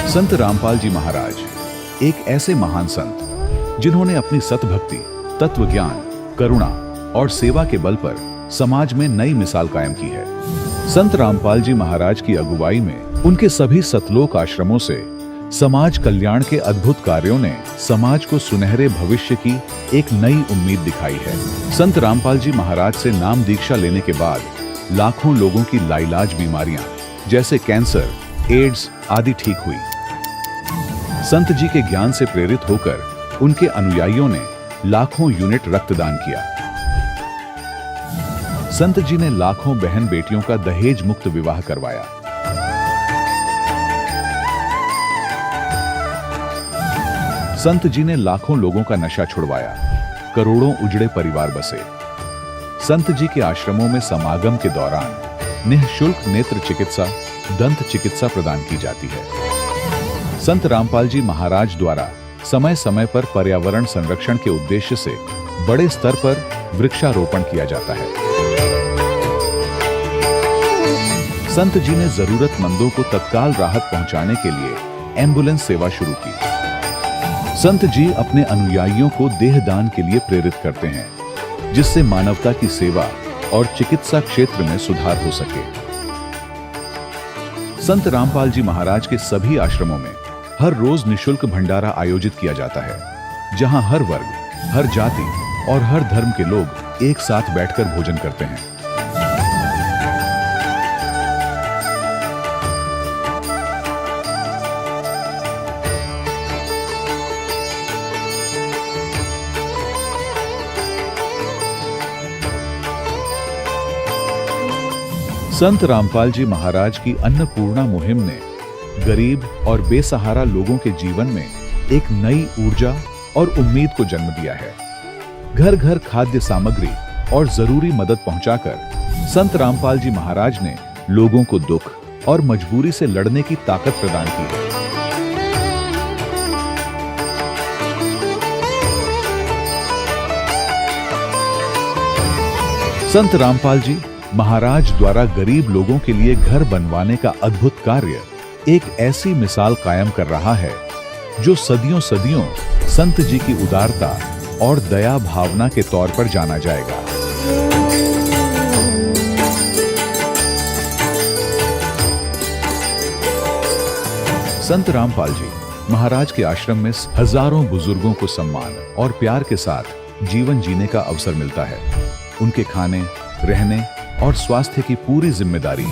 संत रामपाल जी महाराज एक ऐसे महान संत जिन्होंने अपनी सतभक्ति, तत्व ज्ञान, करुणा और सेवा के बल पर समाज में नई मिसाल कायम की है। संत रामपाल जी महाराज की अगुवाई में उनके सभी सतलोक आश्रमों से समाज कल्याण के अद्भुत कार्यों ने समाज को सुनहरे भविष्य की एक नई उम्मीद दिखाई है। संत रामपाल जी महाराज से नाम दीक्षा लेने के बाद लाखों लोगों की लाइलाज बीमारियां जैसे कैंसर, एड्स आदि ठीक हुई। संत जी के ज्ञान से प्रेरित होकर उनके अनुयायियों ने लाखों यूनिट रक्तदान किया। संत जी ने लाखों बहन बेटियों का दहेज मुक्त विवाह करवाया। संत जी ने लाखों लोगों का नशा छुड़वाया, करोड़ों उजड़े परिवार बसे। संत जी के आश्रमों में समागम के दौरान निःशुल्क नेत्र चिकित्सा, दंत चिकित्सा प्रदान की जाती है। संत रामपाल जी महाराज द्वारा समय समय पर पर्यावरण संरक्षण के उद्देश्य से बड़े स्तर पर वृक्षारोपण किया जाता है। संत जी ने जरूरतमंदों को तत्काल राहत पहुंचाने के लिए एम्बुलेंस सेवा शुरू की। संत जी अपने अनुयायियों को देहदान के लिए प्रेरित करते हैं, जिससे मानवता की सेवा और चिकित्सा क्षेत्र में सुधार हो सके। संत रामपाल जी महाराज के सभी आश्रमों में हर रोज निःशुल्क भंडारा आयोजित किया जाता है, जहां हर वर्ग, हर जाति और हर धर्म के लोग एक साथ बैठकर भोजन करते हैं। संत रामपाल जी महाराज की अन्नपूर्णा मुहिम ने गरीब और बेसहारा लोगों के जीवन में एक नई ऊर्जा और उम्मीद को जन्म दिया है। घर घर खाद्य सामग्री और जरूरी मदद पहुंचाकर संत रामपाल जी महाराज ने लोगों को दुख और मजबूरी से लड़ने की ताकत प्रदान की है। संत रामपाल जी महाराज द्वारा गरीब लोगों के लिए घर बनवाने का अद्भुत कार्य एक ऐसी मिसाल कायम कर रहा है जो सदियों सदियों संत जी की उदारता और दया भावना के तौर पर जाना जाएगा। संत रामपाल जी महाराज के आश्रम में हजारों बुजुर्गों को सम्मान और प्यार के साथ जीवन जीने का अवसर मिलता है। उनके खाने, रहने और स्वास्थ्य की पूरी जिम्मेदारी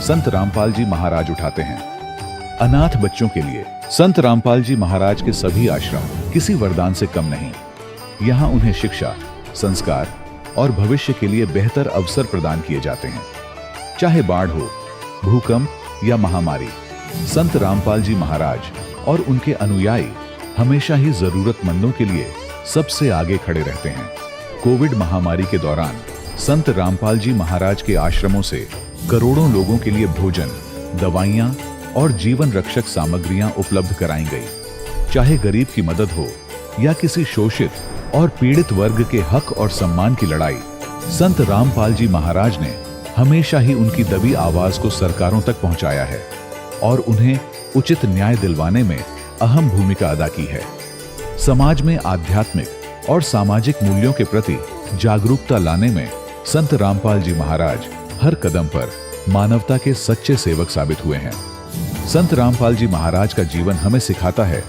संत रामपाल जी महाराज उठाते हैं। अनाथ बच्चों के लिए संत रामपाल जी महाराज के सभी आश्रम किसी वरदान से कम नहीं। यहाँ उन्हें शिक्षा, संस्कार और भविष्य के लिए बेहतर अवसर प्रदान किए जाते हैं। चाहे बाढ़ हो, भूकंप या महामारी, संत रामपाल जी महाराज और उनके अनुयायी हमेशा ही जरूरतमंदों के लिए सबसे आगे खड़े रहते हैं। कोविड महामारी के दौरान संत रामपाल जी महाराज के आश्रमों से करोड़ों लोगों के लिए भोजन, दवाइयां और जीवन रक्षक सामग्रियां उपलब्ध कराई गई। चाहे गरीब की मदद हो या किसी शोषित और पीड़ित वर्ग के हक और सम्मान की लड़ाई, संत रामपाल जी महाराज ने हमेशा ही उनकी दबी आवाज को सरकारों तक पहुंचाया है और उन्हें उचित न्याय दिलवाने में अहम भूमिका अदा की है। समाज में आध्यात्मिक और सामाजिक मूल्यों के प्रति जागरूकता लाने में संत रामपाल जी महाराज हर कदम पर मानवता के सच्चे सेवक साबित हुए हैं। संत रामपाल जी महाराज का जीवन हमें सिखाता है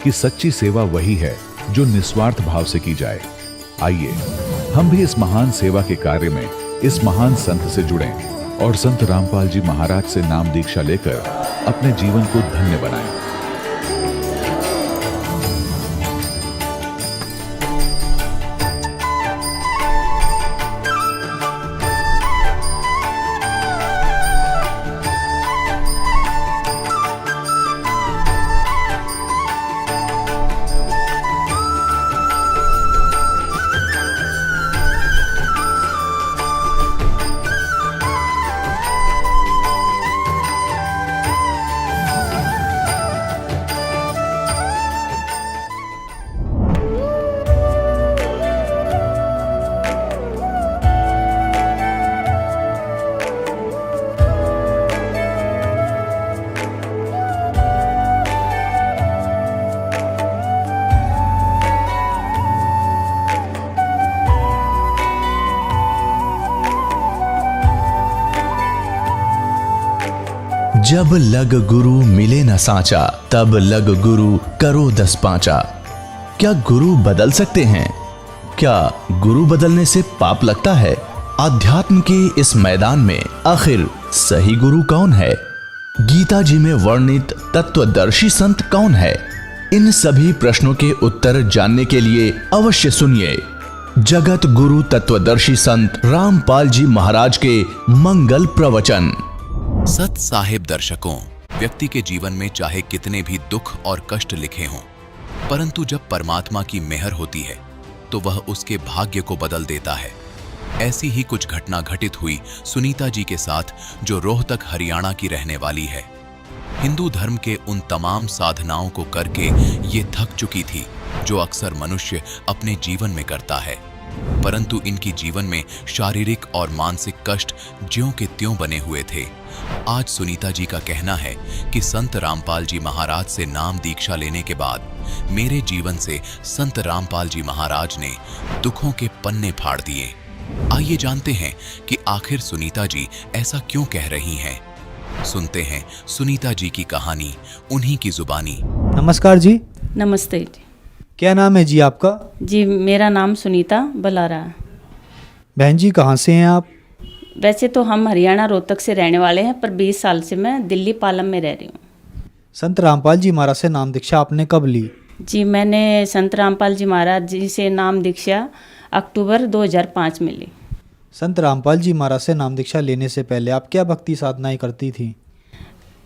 कि सच्ची सेवा वही है जो निस्वार्थ भाव से की जाए। आइए हम भी इस महान सेवा के कार्य में इस महान संत से जुड़ें और संत रामपाल जी महाराज से नाम दीक्षा लेकर अपने जीवन को धन्य बनाएं। जब लग गुरु मिले न सांचा, तब लग गुरु करो 10 पांचा। क्या गुरु बदल सकते हैं? क्या गुरु बदलने से पाप लगता है? अध्यात्म के इस मैदान में आखिर सही गुरु कौन है? गीता जी में वर्णित तत्वदर्शी संत कौन है? इन सभी प्रश्नों के उत्तर जानने के लिए अवश्य सुनिए जगत गुरु तत्वदर्शी संत रामपाल जी महाराज के मंगल प्रवचन। सत साहिब दर्शकों, व्यक्ति के जीवन में चाहे कितने भी दुख और कष्ट लिखे हों, परंतु जब परमात्मा की मेहर होती है तो वह उसके भाग्य को बदल देता है। ऐसी ही कुछ घटना घटित हुई सुनीता जी के साथ, जो रोहतक हरियाणा की रहने वाली है। हिंदू धर्म के उन तमाम साधनाओं को करके ये थक चुकी थी जो अक्सर मनुष्य अपने जीवन में करता है, परंतु इनकी जीवन में शारीरिक और मानसिक कष्ट ज्यों के त्यों बने हुए थे। आज सुनीता जी का कहना है कि संत रामपाल जी महाराज से नाम दीक्षा लेने के बाद मेरे जीवन से संत रामपाल जी महाराज ने दुखों के पन्ने फाड़ दिए। आइए जानते हैं कि आखिर सुनीता जी ऐसा क्यों कह रही हैं। सुनते हैं सुनीता जी की कहानी उन्हीं की जुबानी। नमस्कार जी। नमस्ते जी। क्या नाम है जी आपका? जी मेरा नाम सुनीता बलारा। बहन जी कहाँ से हैं आप? वैसे तो हम हरियाणा रोहतक से रहने वाले हैं, पर 20 साल से मैं दिल्ली पालम में रह रही हूँ। संत रामपाल जी महाराज से नाम दीक्षा आपने कब ली? जी मैंने संत रामपाल जी महाराज जी से नाम दीक्षा अक्टूबर 2005 में ली। संत रामपाल जी महाराज से नाम दीक्षा लेने से पहले आप क्या भक्ति साधनाएं करती थी?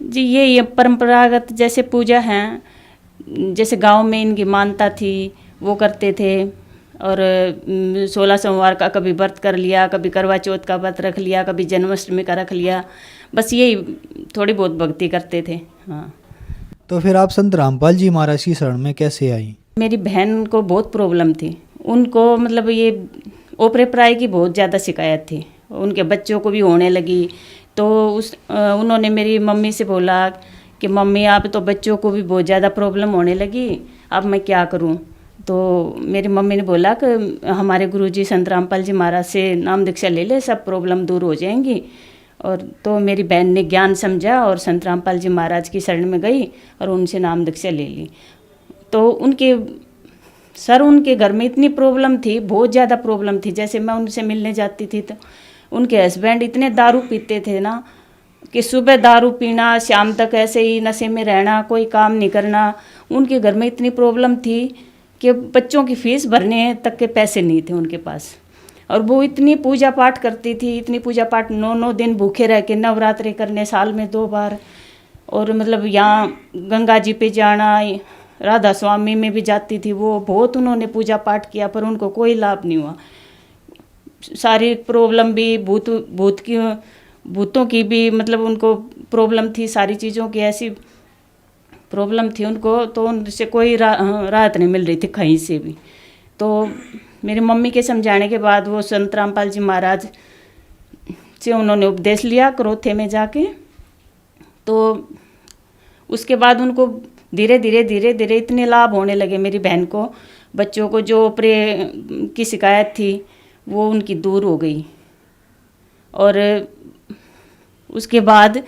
जी ये परंपरागत जैसे पूजा हैं, जैसे गांव में इनकी मान्यता थी वो करते थे, और 16 सोमवार का कभी व्रत कर लिया, कभी करवा चौथ का व्रत रख लिया, कभी जन्माष्टमी का रख लिया, बस यही थोड़ी बहुत भक्ति करते थे। हाँ। तो फिर आप संत रामपाल जी महाराज की शरण में कैसे आई? मेरी बहन को बहुत प्रॉब्लम थी, उनको मतलब ये ओपरे प्राय की बहुत ज़्यादा शिकायत थी, उनके बच्चों को भी होने लगी। तो उन्होंने मेरी मम्मी से बोला कि मम्मी आप तो बच्चों को भी बहुत ज़्यादा प्रॉब्लम होने लगी, अब मैं क्या करूं? तो मेरी मम्मी ने बोला कि हमारे गुरुजी संत रामपाल जी महाराज से नाम दीक्षा ले ले, सब प्रॉब्लम दूर हो जाएंगी। और तो मेरी बहन ने ज्ञान समझा और संत रामपाल जी महाराज की शरण में गई और उनसे नाम दीक्षा ले ली। तो उनके घर में इतनी प्रॉब्लम थी, बहुत ज़्यादा प्रॉब्लम थी। जैसे मैं उनसे मिलने जाती थी तो उनके हस्बैंड इतने दारू पीते थे ना कि सुबह दारू पीना, शाम तक ऐसे ही नशे में रहना, कोई काम नहीं करना। उनके घर में इतनी प्रॉब्लम थी कि बच्चों की फीस भरने तक के पैसे नहीं थे उनके पास। और वो इतनी पूजा पाठ करती थी, इतनी पूजा पाठ, 9 दिन भूखे रह के नवरात्रि करने साल में 2 बार। और मतलब यहाँ गंगा जी पे जाना, राधा स्वामी में भी जाती थी वो। बहुत उन्होंने पूजा पाठ किया पर उनको कोई लाभ नहीं हुआ। शारीरिक प्रॉब्लम भी, भूतों की भी मतलब उनको प्रॉब्लम थी, सारी चीज़ों की ऐसी प्रॉब्लम थी उनको, तो उनसे कोई राहत नहीं मिल रही थी कहीं से भी। तो मेरी मम्मी के समझाने के बाद वो संत रामपाल जी महाराज से उन्होंने उपदेश लिया करोथे में जाके। तो उसके बाद उनको धीरे धीरे इतने लाभ होने लगे। मेरी बहन को, बच्चों को जो ओपरे की शिकायत थी वो उनकी दूर हो गई। और उसके बाद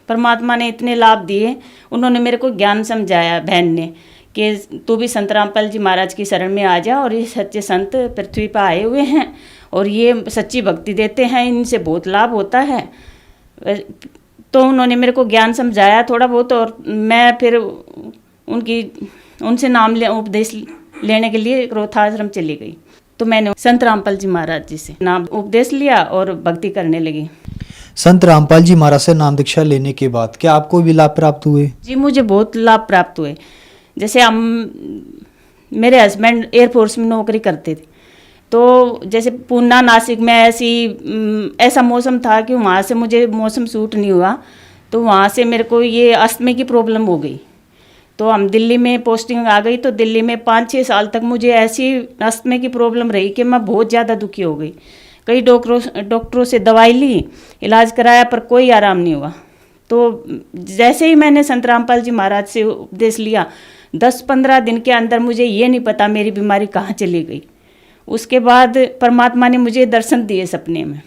परमात्मा ने इतने लाभ दिए, उन्होंने मेरे को ज्ञान समझाया बहन ने कि तू भी संत रामपाल जी महाराज की शरण में आ जा, और ये सच्चे संत पृथ्वी पर आए हुए हैं और ये सच्ची भक्ति देते हैं, इनसे बहुत लाभ होता है। तो उन्होंने मेरे को ज्ञान समझाया थोड़ा बहुत, और मैं फिर उनसे उपदेश लेने के लिए क्रोथाश्रम चली गई। तो मैंने संत रामपाल जी महाराज जी से नाम उपदेश लिया और भक्ति करने लगी। संत रामपाल जी महाराज से नाम दीक्षा लेने के बाद क्या आपको भी लाभ प्राप्त हुए? जी मुझे बहुत लाभ प्राप्त हुए। जैसे मेरे हस्बैंड एयरफोर्स में नौकरी करते थे, तो जैसे पूना नासिक में ऐसा मौसम था कि वहाँ से मुझे मौसम सूट नहीं हुआ, तो वहाँ से मेरे को ये अस्थमा की प्रॉब्लम हो गई। तो हम दिल्ली में पोस्टिंग आ गई, तो दिल्ली में 5-6 साल तक मुझे ऐसी अस्थमा की प्रॉब्लम रही कि मैं बहुत ज़्यादा दुखी हो गई। कई डॉक्टरों से दवाई ली, इलाज कराया, पर कोई आराम नहीं हुआ। तो जैसे ही मैंने संत रामपाल जी महाराज से उपदेश लिया, 10-15 दिन के अंदर मुझे ये नहीं पता मेरी बीमारी कहाँ चली गई। उसके बाद परमात्मा ने मुझे दर्शन दिए सपने में।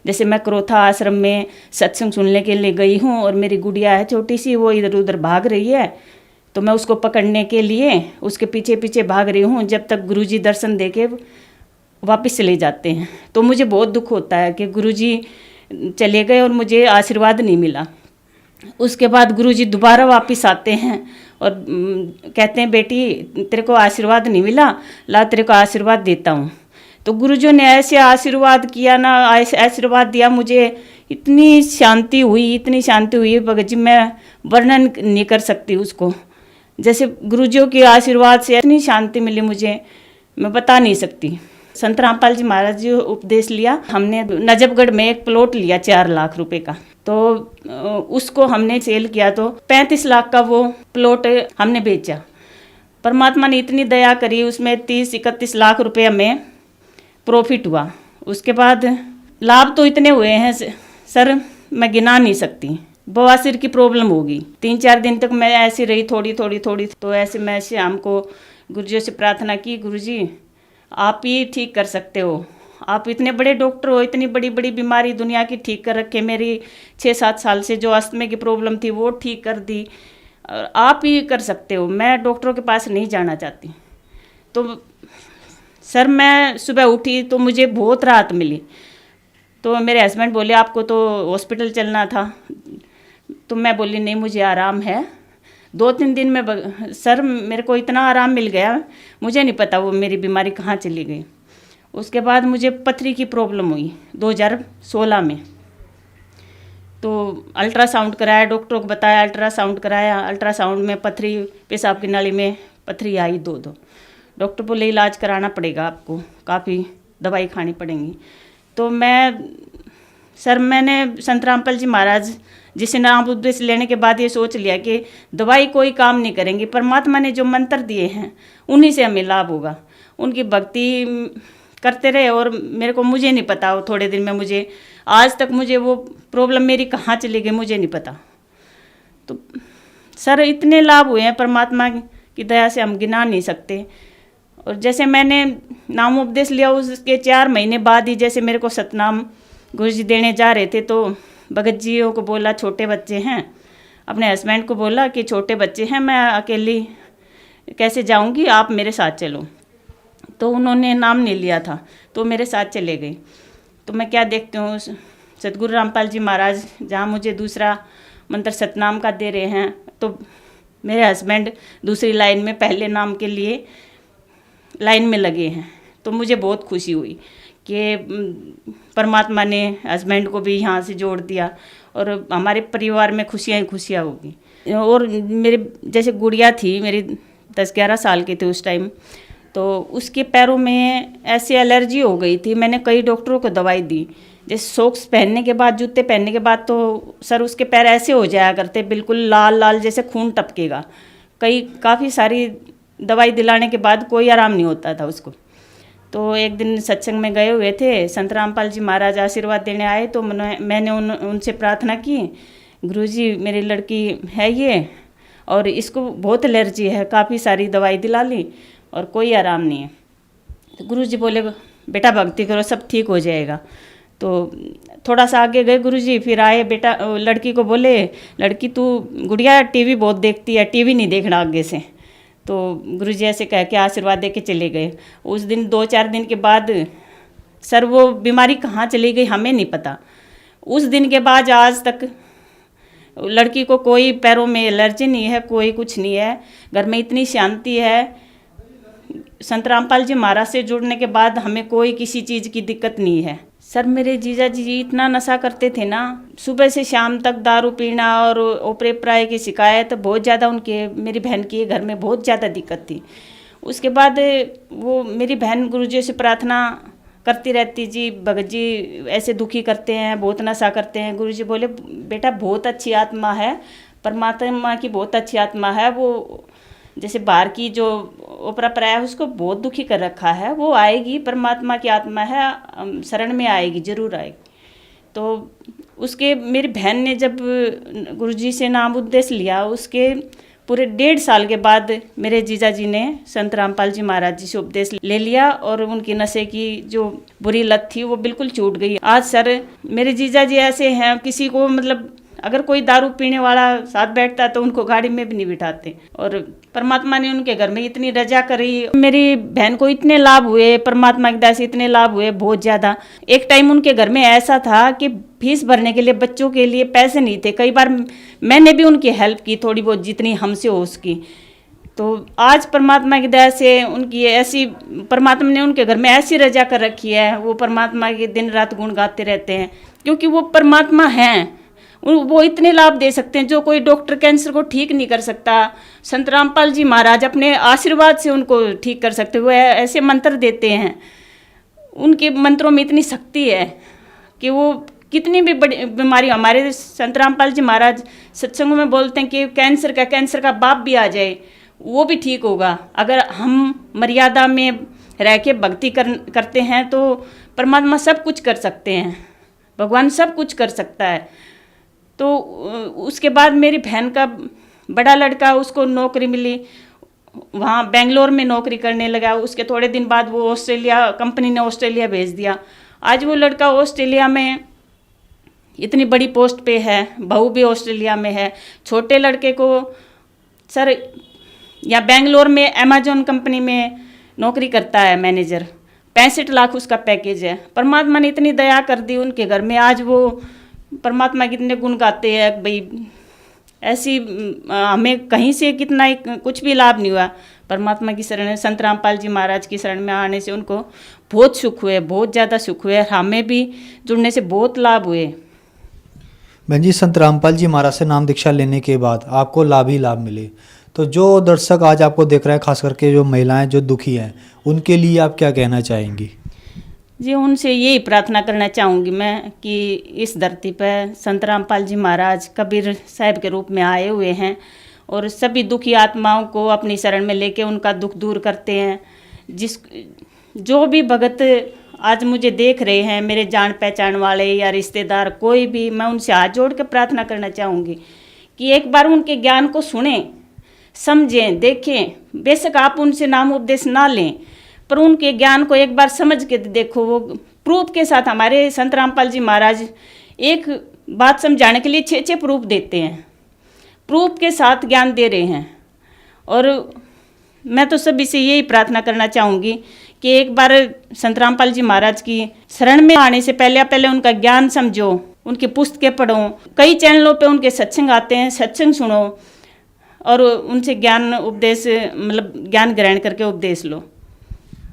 जैसे मैं क्रोथा आश्रम में सत्संग सुनने के लिए गई हूँ और मेरी गुड़िया है छोटी सी, वो इधर उधर भाग रही है, तो मैं उसको पकड़ने के लिए उसके पीछे पीछे भाग रही हूँ जब तक गुरुजी दर्शन दे के वापस चले जाते हैं। तो मुझे बहुत दुख होता है कि गुरुजी चले गए और मुझे आशीर्वाद नहीं मिला। उसके बाद गुरुजी दोबारा वापस आते हैं और कहते हैं बेटी तेरे को आशीर्वाद नहीं मिला, ला तेरे को आशीर्वाद देता हूँ। तो गुरुजी ने ऐसे आशीर्वाद किया ना, ऐसे आशीर्वाद दिया, मुझे इतनी शांति हुई भगत जी, मैं वर्णन नहीं कर सकती उसको। जैसे गुरुजियों के आशीर्वाद से इतनी शांति मिली मुझे, मैं बता नहीं सकती। संत रामपाल जी महाराज जी उपदेश लिया हमने। नजफगढ़ में एक प्लॉट लिया 4 लाख रुपए का, तो उसको हमने सेल किया तो 35 लाख का वो प्लॉट हमने बेचा। परमात्मा ने इतनी दया करी, उसमें 30-31 लाख रुपए हमें प्रॉफिट हुआ। उसके बाद लाभ तो इतने हुए हैं सर, मैं गिना नहीं सकती। बवासीर की प्रॉब्लम होगी, 3-4 दिन तक मैं ऐसी रही, थोड़ी थोड़ी। तो ऐसे मैं शाम को गुरुजी से प्रार्थना की, गुरुजी आप ही ठीक कर सकते हो, आप इतने बड़े डॉक्टर हो, इतनी बड़ी बड़ी बीमारी दुनिया की ठीक कर रखे। मेरी 6-7 साल से जो अस्थमे की प्रॉब्लम थी वो ठीक कर दी, और आप ही कर सकते हो, मैं डॉक्टरों के पास नहीं जाना चाहती। तो सर मैं सुबह उठी तो मुझे बहुत राहत मिली। तो मेरे हस्बैंड बोले आपको तो हॉस्पिटल चलना था, तो मैं बोली नहीं मुझे आराम है। 2-3 दिन में सर मेरे को इतना आराम मिल गया, मुझे नहीं पता वो मेरी बीमारी कहाँ चली गई। उसके बाद मुझे पथरी की प्रॉब्लम हुई 2016 में। तो अल्ट्रासाउंड कराया, डॉक्टरों को बताया, अल्ट्रासाउंड कराया। अल्ट्रासाउंड में पथरी, पेशाब की नाली में पथरी आई 2-2। डॉक्टर बोले इलाज कराना पड़ेगा आपको, काफ़ी दवाई खानी पड़ेगी। तो मैंने संत रामपाल जी महाराज जिसे नाम उपदेश लेने के बाद ये सोच लिया कि दवाई कोई काम नहीं करेंगी, परमात्मा ने जो मंत्र दिए हैं उन्हीं से हमें लाभ होगा। उनकी भक्ति करते रहे और मुझे नहीं पता, वो थोड़े दिन में आज तक वो प्रॉब्लम मेरी कहाँ चली गई मुझे नहीं पता। तो सर इतने लाभ हुए हैं परमात्मा की दया से, हम गिना नहीं सकते। और जैसे मैंने नाम उपदेश लिया उसके 4 महीने बाद ही जैसे मेरे को सतनाम गुरुजी देने जा रहे थे, तो भगत जियों को बोला छोटे बच्चे हैं, अपने हस्बैंड को बोला कि छोटे बच्चे हैं, मैं अकेली कैसे जाऊंगी, आप मेरे साथ चलो। तो उन्होंने नाम नहीं लिया था तो मेरे साथ चले गए। तो मैं क्या देखती हूँ, सतगुरु रामपाल जी महाराज जहाँ मुझे दूसरा मंत्र सतनाम का दे रहे हैं, तो मेरे हस्बैंड दूसरी लाइन में पहले नाम के लिए लाइन में लगे हैं। तो मुझे बहुत खुशी हुई कि परमात्मा ने हस्बैंड को भी यहाँ से जोड़ दिया और हमारे परिवार में खुशियाँ ही खुशियाँ होगी। और मेरे जैसे गुड़िया थी, मेरी 10-11 साल की थी उस टाइम, तो उसके पैरों में ऐसी एलर्जी हो गई थी। मैंने कई डॉक्टरों को दवाई दी, जैसे सॉक्स पहनने के बाद, जूते पहनने के बाद तो सर उसके पैर ऐसे हो जाया करते, बिल्कुल लाल लाल जैसे खून टपकेगा। काफ़ी सारी दवाई दिलाने के बाद कोई आराम नहीं होता था उसको। तो एक दिन सत्संग में गए हुए थे, संत रामपाल जी महाराज आशीर्वाद देने आए, तो मैंने उनसे प्रार्थना की, गुरुजी मेरी लड़की है ये और इसको बहुत एलर्जी है, काफ़ी सारी दवाई दिला ली और कोई आराम नहीं है। तो गुरुजी बोले बेटा भक्ति करो सब ठीक हो जाएगा। तो थोड़ा सा आगे गए गुरुजी, फिर आए, बेटा लड़की को बोले लड़की तू गुड़िया टीवी बहुत देखती है, टीवी नहीं देखना आगे से। तो गुरुजी ऐसे कह के आशीर्वाद दे के चले गए। उस दिन 2-4 दिन के बाद सर वो बीमारी कहाँ चली गई हमें नहीं पता। उस दिन के बाद आज तक लड़की को कोई पैरों में एलर्जी नहीं है, कोई कुछ नहीं है, घर में इतनी शांति है। संत रामपाल जी महाराज से जुड़ने के बाद हमें कोई किसी चीज़ की दिक्कत नहीं है। सर मेरे जीजा जी इतना नशा करते थे ना, सुबह से शाम तक दारू पीना और ओपरे पराये की शिकायत बहुत ज़्यादा उनके, मेरी बहन की घर में बहुत ज़्यादा दिक्कत थी। उसके बाद वो मेरी बहन गुरुजी से प्रार्थना करती रहती, जी भगत जी ऐसे दुखी करते हैं, बहुत नशा करते हैं। गुरुजी बोले बेटा बहुत अच्छी आत्मा है, परमात्मा की बहुत अच्छी आत्मा है, वो जैसे बाहर की जो ओपरा पराया है उसको बहुत दुखी कर रखा है, वो आएगी, परमात्मा की आत्मा है, शरण में आएगी, जरूर आएगी। तो उसके मेरी बहन ने जब गुरुजी से नाम उपदेश लिया, उसके पूरे 1.5 साल के बाद मेरे जीजा जी ने संत रामपाल जी महाराज जी से उपदेश ले लिया और उनकी नशे की जो बुरी लत थी वो बिल्कुल छूट गई। आज सर मेरे जीजा जी ऐसे हैं, किसी को मतलब अगर कोई दारू पीने वाला साथ बैठता तो उनको गाड़ी में भी नहीं बिठाते। और परमात्मा ने उनके घर में इतनी रजा करी, मेरी बहन को इतने लाभ हुए, परमात्मा की दया से इतने लाभ हुए बहुत ज़्यादा। एक टाइम उनके घर में ऐसा था कि फीस भरने के लिए बच्चों के लिए पैसे नहीं थे। कई बार मैंने भी उनकी हेल्प की थोड़ी बहुत, जितनी हमसे हो उसकी। तो आज परमात्मा की दया से उनकी ऐसी, परमात्मा ने उनके घर में ऐसी रजा कर रखी है, वो परमात्मा के दिन रात गुण गाते रहते हैं, क्योंकि वो परमात्मा हैं। वो इतने लाभ दे सकते हैं जो कोई डॉक्टर कैंसर को ठीक नहीं कर सकता। संत रामपाल जी महाराज अपने आशीर्वाद से उनको ठीक कर सकते, वो ऐसे मंत्र देते हैं। उनके मंत्रों में इतनी शक्ति है कि वो कितनी भी बड़ी बीमारी, हमारे संत रामपाल जी महाराज सत्संगों में बोलते हैं कि कैंसर का बाप भी आ जाए वो भी ठीक होगा। अगर हम मर्यादा में रह के भक्ति करते हैं तो परमात्मा सब कुछ कर सकते हैं, भगवान सब कुछ कर सकता है। तो उसके बाद मेरी बहन का बड़ा लड़का, उसको नौकरी मिली, वहाँ बेंगलोर में नौकरी करने लगा। उसके थोड़े दिन बाद वो ऑस्ट्रेलिया, कंपनी ने ऑस्ट्रेलिया भेज दिया। आज वो लड़का ऑस्ट्रेलिया में इतनी बड़ी पोस्ट पे है, बहू भी ऑस्ट्रेलिया में है। छोटे लड़के को सर या बेंगलोर में अमेजोन कंपनी में नौकरी करता है मैनेजर, 65 लाख उसका पैकेज है। परमात्मा ने इतनी दया कर दी उनके घर में, आज वो परमात्मा कितने गुण गाते हैं भाई। ऐसी हमें कहीं से कितना कुछ भी लाभ नहीं हुआ, परमात्मा की शरण, संत रामपाल जी महाराज की शरण में आने से उनको बहुत सुख हुए, बहुत ज़्यादा सुख हुए। हमें भी जुड़ने से बहुत लाभ हुए। बहन जी, संत रामपाल जी महाराज से नाम दीक्षा लेने के बाद आपको लाभ ही लाभ मिले, तो जो दर्शक आज आपको देख रहे हैं, खास करके जो महिलाएं जो दुखी हैं, उनके लिए आप क्या कहना चाहेंगी? जी, उनसे यही प्रार्थना करना चाहूँगी मैं कि इस धरती पर संत रामपाल जी महाराज कबीर साहब के रूप में आए हुए हैं और सभी दुखी आत्माओं को अपनी शरण में लेके उनका दुख दूर करते हैं। जो भी भगत आज मुझे देख रहे हैं, मेरे जान पहचान वाले या रिश्तेदार कोई भी, मैं उनसे हाथ जोड़ के प्रार्थना करना चाहूँगी कि एक बार उनके ज्ञान को सुनें, समझें, देखें। बेशक आप उनसे नाम उपदेश ना लें, पर उनके ज्ञान को एक बार समझ के देखो। वो प्रूफ के साथ, हमारे संत रामपाल जी महाराज एक बात समझाने के लिए 6 प्रूफ देते हैं, प्रूफ के साथ ज्ञान दे रहे हैं। और मैं तो सभी से यही प्रार्थना करना चाहूँगी कि एक बार संत रामपाल जी महाराज की शरण में आने से पहले उनका ज्ञान समझो, उनकी पुस्तकें पढ़ो। कई चैनलों पे उनके सत्संग आते हैं, सत्संग सुनो और उनसे ज्ञान उपदेश, मतलब ज्ञान ग्रहण करके उपदेश लो।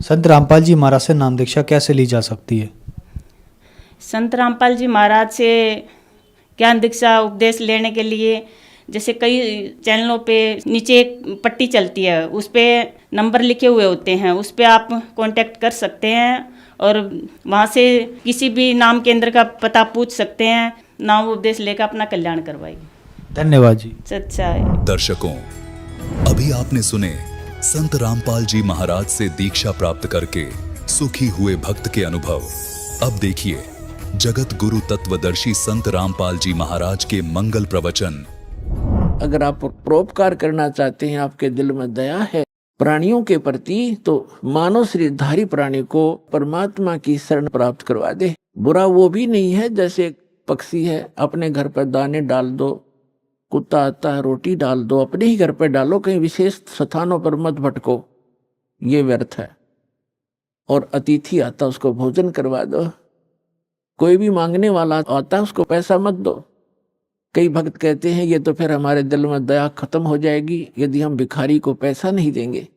संत रामपाल जी महाराज से नाम दीक्षा कैसे ली जा सकती है? संत रामपाल जी महाराज से ज्ञान दीक्षा उपदेश लेने के लिए जैसे कई चैनलों पे नीचे एक पट्टी चलती है, उस पर नंबर लिखे हुए होते हैं, उस पर आप कांटेक्ट कर सकते हैं और वहाँ से किसी भी नाम केंद्र का पता पूछ सकते हैं। नाम उपदेश लेकर अपना कल्याण करवाइए। धन्यवाद जी। सच्चा है। दर्शकों, अभी आपने सुने संत रामपाल जी महाराज से दीक्षा प्राप्त करके सुखी हुए भक्त के अनुभव। अब देखिए जगत गुरु तत्वदर्शी संत रामपाल जी महाराज के मंगल प्रवचन। अगर आप परोपकार करना चाहते हैं, आपके दिल में दया है प्राणियों के प्रति, तो मानव शरीरधारी प्राणी को परमात्मा की शरण प्राप्त करवा दे। बुरा वो भी नहीं है जैसे एक पक्षी है, अपने घर पर दाने डाल दो, कुत्ता आता है रोटी डाल दो, अपने ही घर पर डालो, कहीं विशेष स्थानों पर मत भटको, ये व्यर्थ है। और अतिथि आता उसको भोजन करवा दो, कोई भी मांगने वाला आता उसको पैसा मत दो। कई भक्त कहते हैं ये तो फिर हमारे दिल में दया खत्म हो जाएगी यदि हम भिखारी को पैसा नहीं देंगे।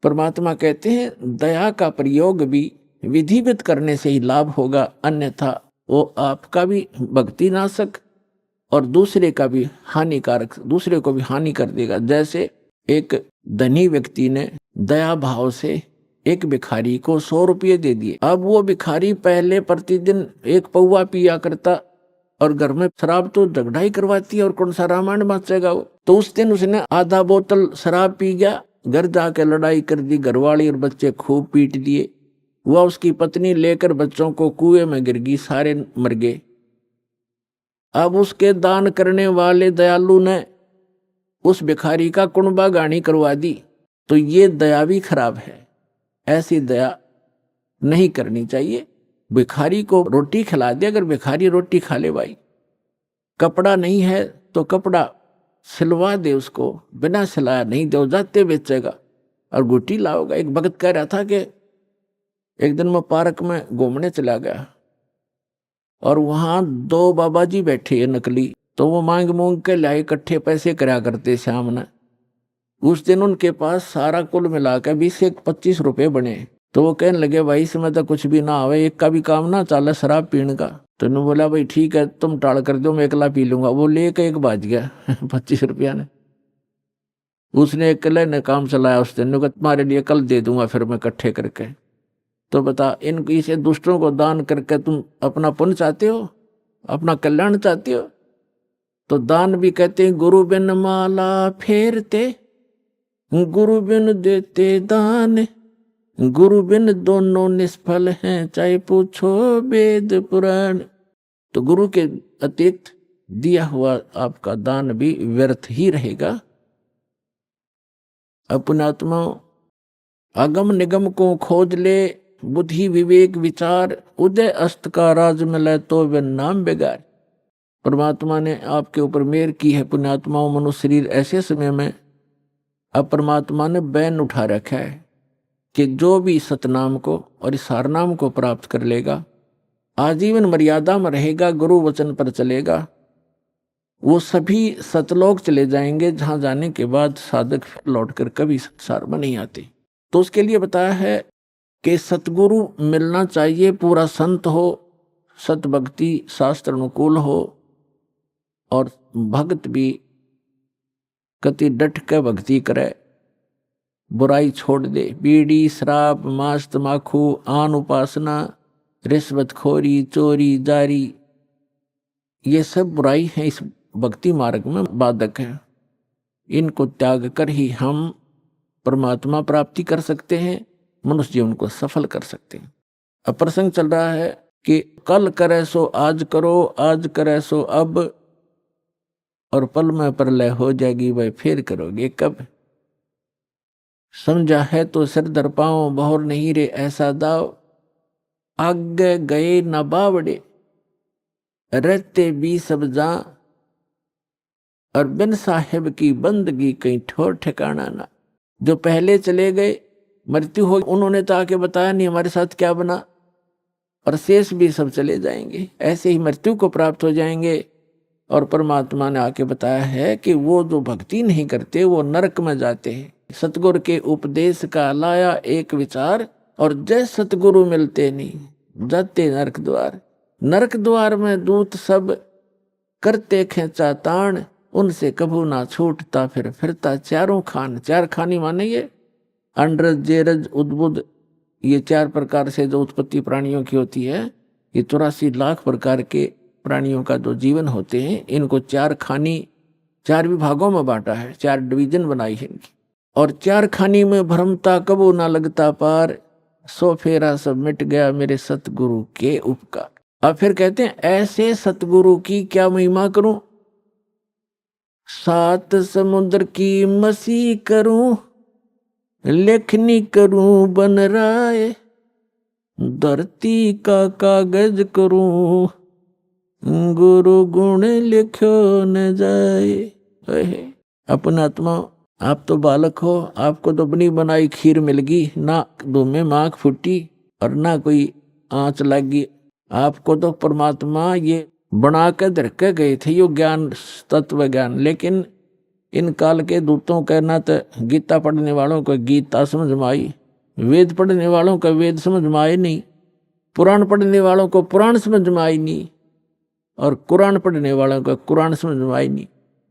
परमात्मा कहते हैं दया का प्रयोग भी विधिवत करने से ही लाभ होगा, अन्यथा वो आपका भी भक्ति नाशक और दूसरे का भी हानिकारक, दूसरे को भी हानि कर देगा। जैसे एक धनी व्यक्ति ने दया भाव से एक भिखारी को 100 रुपये दे दिए। अब वो भिखारी पहले प्रतिदिन 1 पौवा पिया करता और घर में शराब तो झगड़ा ही करवाती है और कौन सा रामायण बचेगा वो। तो उस दिन उसने आधा बोतल शराब पी गया, घर जाके लड़ाई कर दी, घरवाली और बच्चे खूब पीट दिए। वह उसकी पत्नी लेकर बच्चों को कुएं में गिर गई, सारे मर गए। अब उसके दान करने वाले दयालु ने उस भिखारी का कुणबा गानी करवा दी, तो ये दया भी खराब है। ऐसी दया नहीं करनी चाहिए। भिखारी को रोटी खिला दे, अगर भिखारी रोटी खा ले भाई, कपड़ा नहीं है तो कपड़ा सिलवा दे उसको, बिना सिलाया नहीं दे जाते बेचेगा और गुटी लाओगा। एक भगत कह रहा था कि एक दिन मैं पार्क में घूमने चला गया और वहां 2 बाबा जी बैठे हैं नकली, तो वो मांग मूंग के लाए, इकट्ठे पैसे कराया करते शाम ने। उस दिन उनके पास सारा कुल मिलाकर 20 से 25 रुपए बने। तो वो कहने लगे भाई इसमें तो कुछ भी ना आवे, एक का भी काम ना चले शराब पीने का। तो उन्होंने बोला भाई ठीक है तुम टाल कर दो, मैं अकेला पी लूंगा। वो लेके एक बाज गया 25 रुपया ने। उसने अकेले ने काम चलाया उस दिन, तुम्हारे लिए कल दे दूंगा फिर मैं इकट्ठे करके। तो बता, इन इसे दूसरों को दान करके तुम अपना पुण्य चाहते हो, अपना कल्याण चाहते हो? तो दान भी कहते हैं गुरु बिन माला फेरते, गुरु बिन देते दान, गुरु बिन दोनों निष्फल हैं, चाहे पूछो वेद पुराण। तो गुरु के अतिरिक्त दिया हुआ आपका दान भी व्यर्थ ही रहेगा। अपने आत्मा अगम निगम को खोज ले, बुद्धि विवेक विचार, उदय अस्त का राज मिले तो वे नाम बेगार। परमात्मा ने आपके ऊपर मेहर की है पुण्यात्माओं। मनुष्य शरीर ऐसे समय में अब परमात्मा ने बैन उठा रखा है कि जो भी सतनाम को और इस सारनाम को प्राप्त कर लेगा, आजीवन मर्यादा में रहेगा, गुरु वचन पर चलेगा, वो सभी सतलोक चले जाएंगे, जहां जाने के बाद साधक फिर लौटकर कभी संसार में नहीं आते। तो उसके लिए बताया है कि सतगुरु मिलना चाहिए, पूरा संत हो, सत भक्ति शास्त्र अनुकूल हो और भक्त भी कति डट के भक्ति करे, बुराई छोड़ दे। बीड़ी शराब मांस तमाकू आन उपासना रिश्वतखोरी चोरी जारी, ये सब बुराई है, इस भक्ति मार्ग में बाधक है। इनको त्याग कर ही हम परमात्मा प्राप्ति कर सकते हैं, मनुष्य जीवन को सफल कर सकते हैं। अब प्रसंग चल रहा है कि कल करे सो आज करो, आज करे सो अब, और पल में प्रलय हो जाएगी, वह फिर करोगे कब। समझा है तो सिर दर पाओ, बहुर नहीं रे ऐसा दाव, आगे गए न बावड़े, रहते भी सब जा, और बिन साहिब की बंदगी कहीं ठोर ठिकाना ना। जो पहले चले गए, मृत्यु हो, उन्होंने तो आके बताया नहीं हमारे साथ क्या बना, और शेष भी सब चले जाएंगे, ऐसे ही मृत्यु को प्राप्त हो जाएंगे। और परमात्मा ने आके बताया है कि वो जो भक्ति नहीं करते वो नरक में जाते हैं। सतगुरु के उपदेश का लाया एक विचार, और जय सतगुरु मिलते नहीं, जाते नरक द्वार। नरक द्वार में दूत सब करते खेचा ताण, उनसे कभू ना छूटता फिर फिरता चारों खान। चार खानी माने ये अंडरज जेरज उद्बुद, ये 4 प्रकार से जो उत्पत्ति प्राणियों की होती है, ये 84 लाख प्रकार के प्राणियों का जो जीवन होते हैं, इनको 4 खानी 4 विभागों में बांटा है, 4 डिवीजन बनाई है इनकी। और 4 खानी में भ्रमता कबू ना लगता पार, सो फेरा सब मिट गया मेरे सतगुरु के उपकार। अब फिर कहते हैं ऐसे सतगुरु की क्या महिमा करूं, 7 समुद्र की मसी करूं, लेखनी करूं बन राय, धरती का कागज करूं, गुरु गुण लिखो न जाए। अपना आत्मा, आप तो बालक हो, आपको तो बनी बनाई खीर मिल गई, ना दूध में माख फूटी और ना कोई आंच लगी। आपको तो परमात्मा ये बना के धर के गए थे, यो ज्ञान तत्व ज्ञान। लेकिन इन काल के दूतों का ना तो गीता पढ़ने वालों को गीता समझ में आई, वेद पढ़ने वालों को वेद समझ में आए नहीं, पुराण पढ़ने वालों को पुराण समझ में आई नहीं, और कुरान पढ़ने वालों को कुरान समझ में आई नहीं,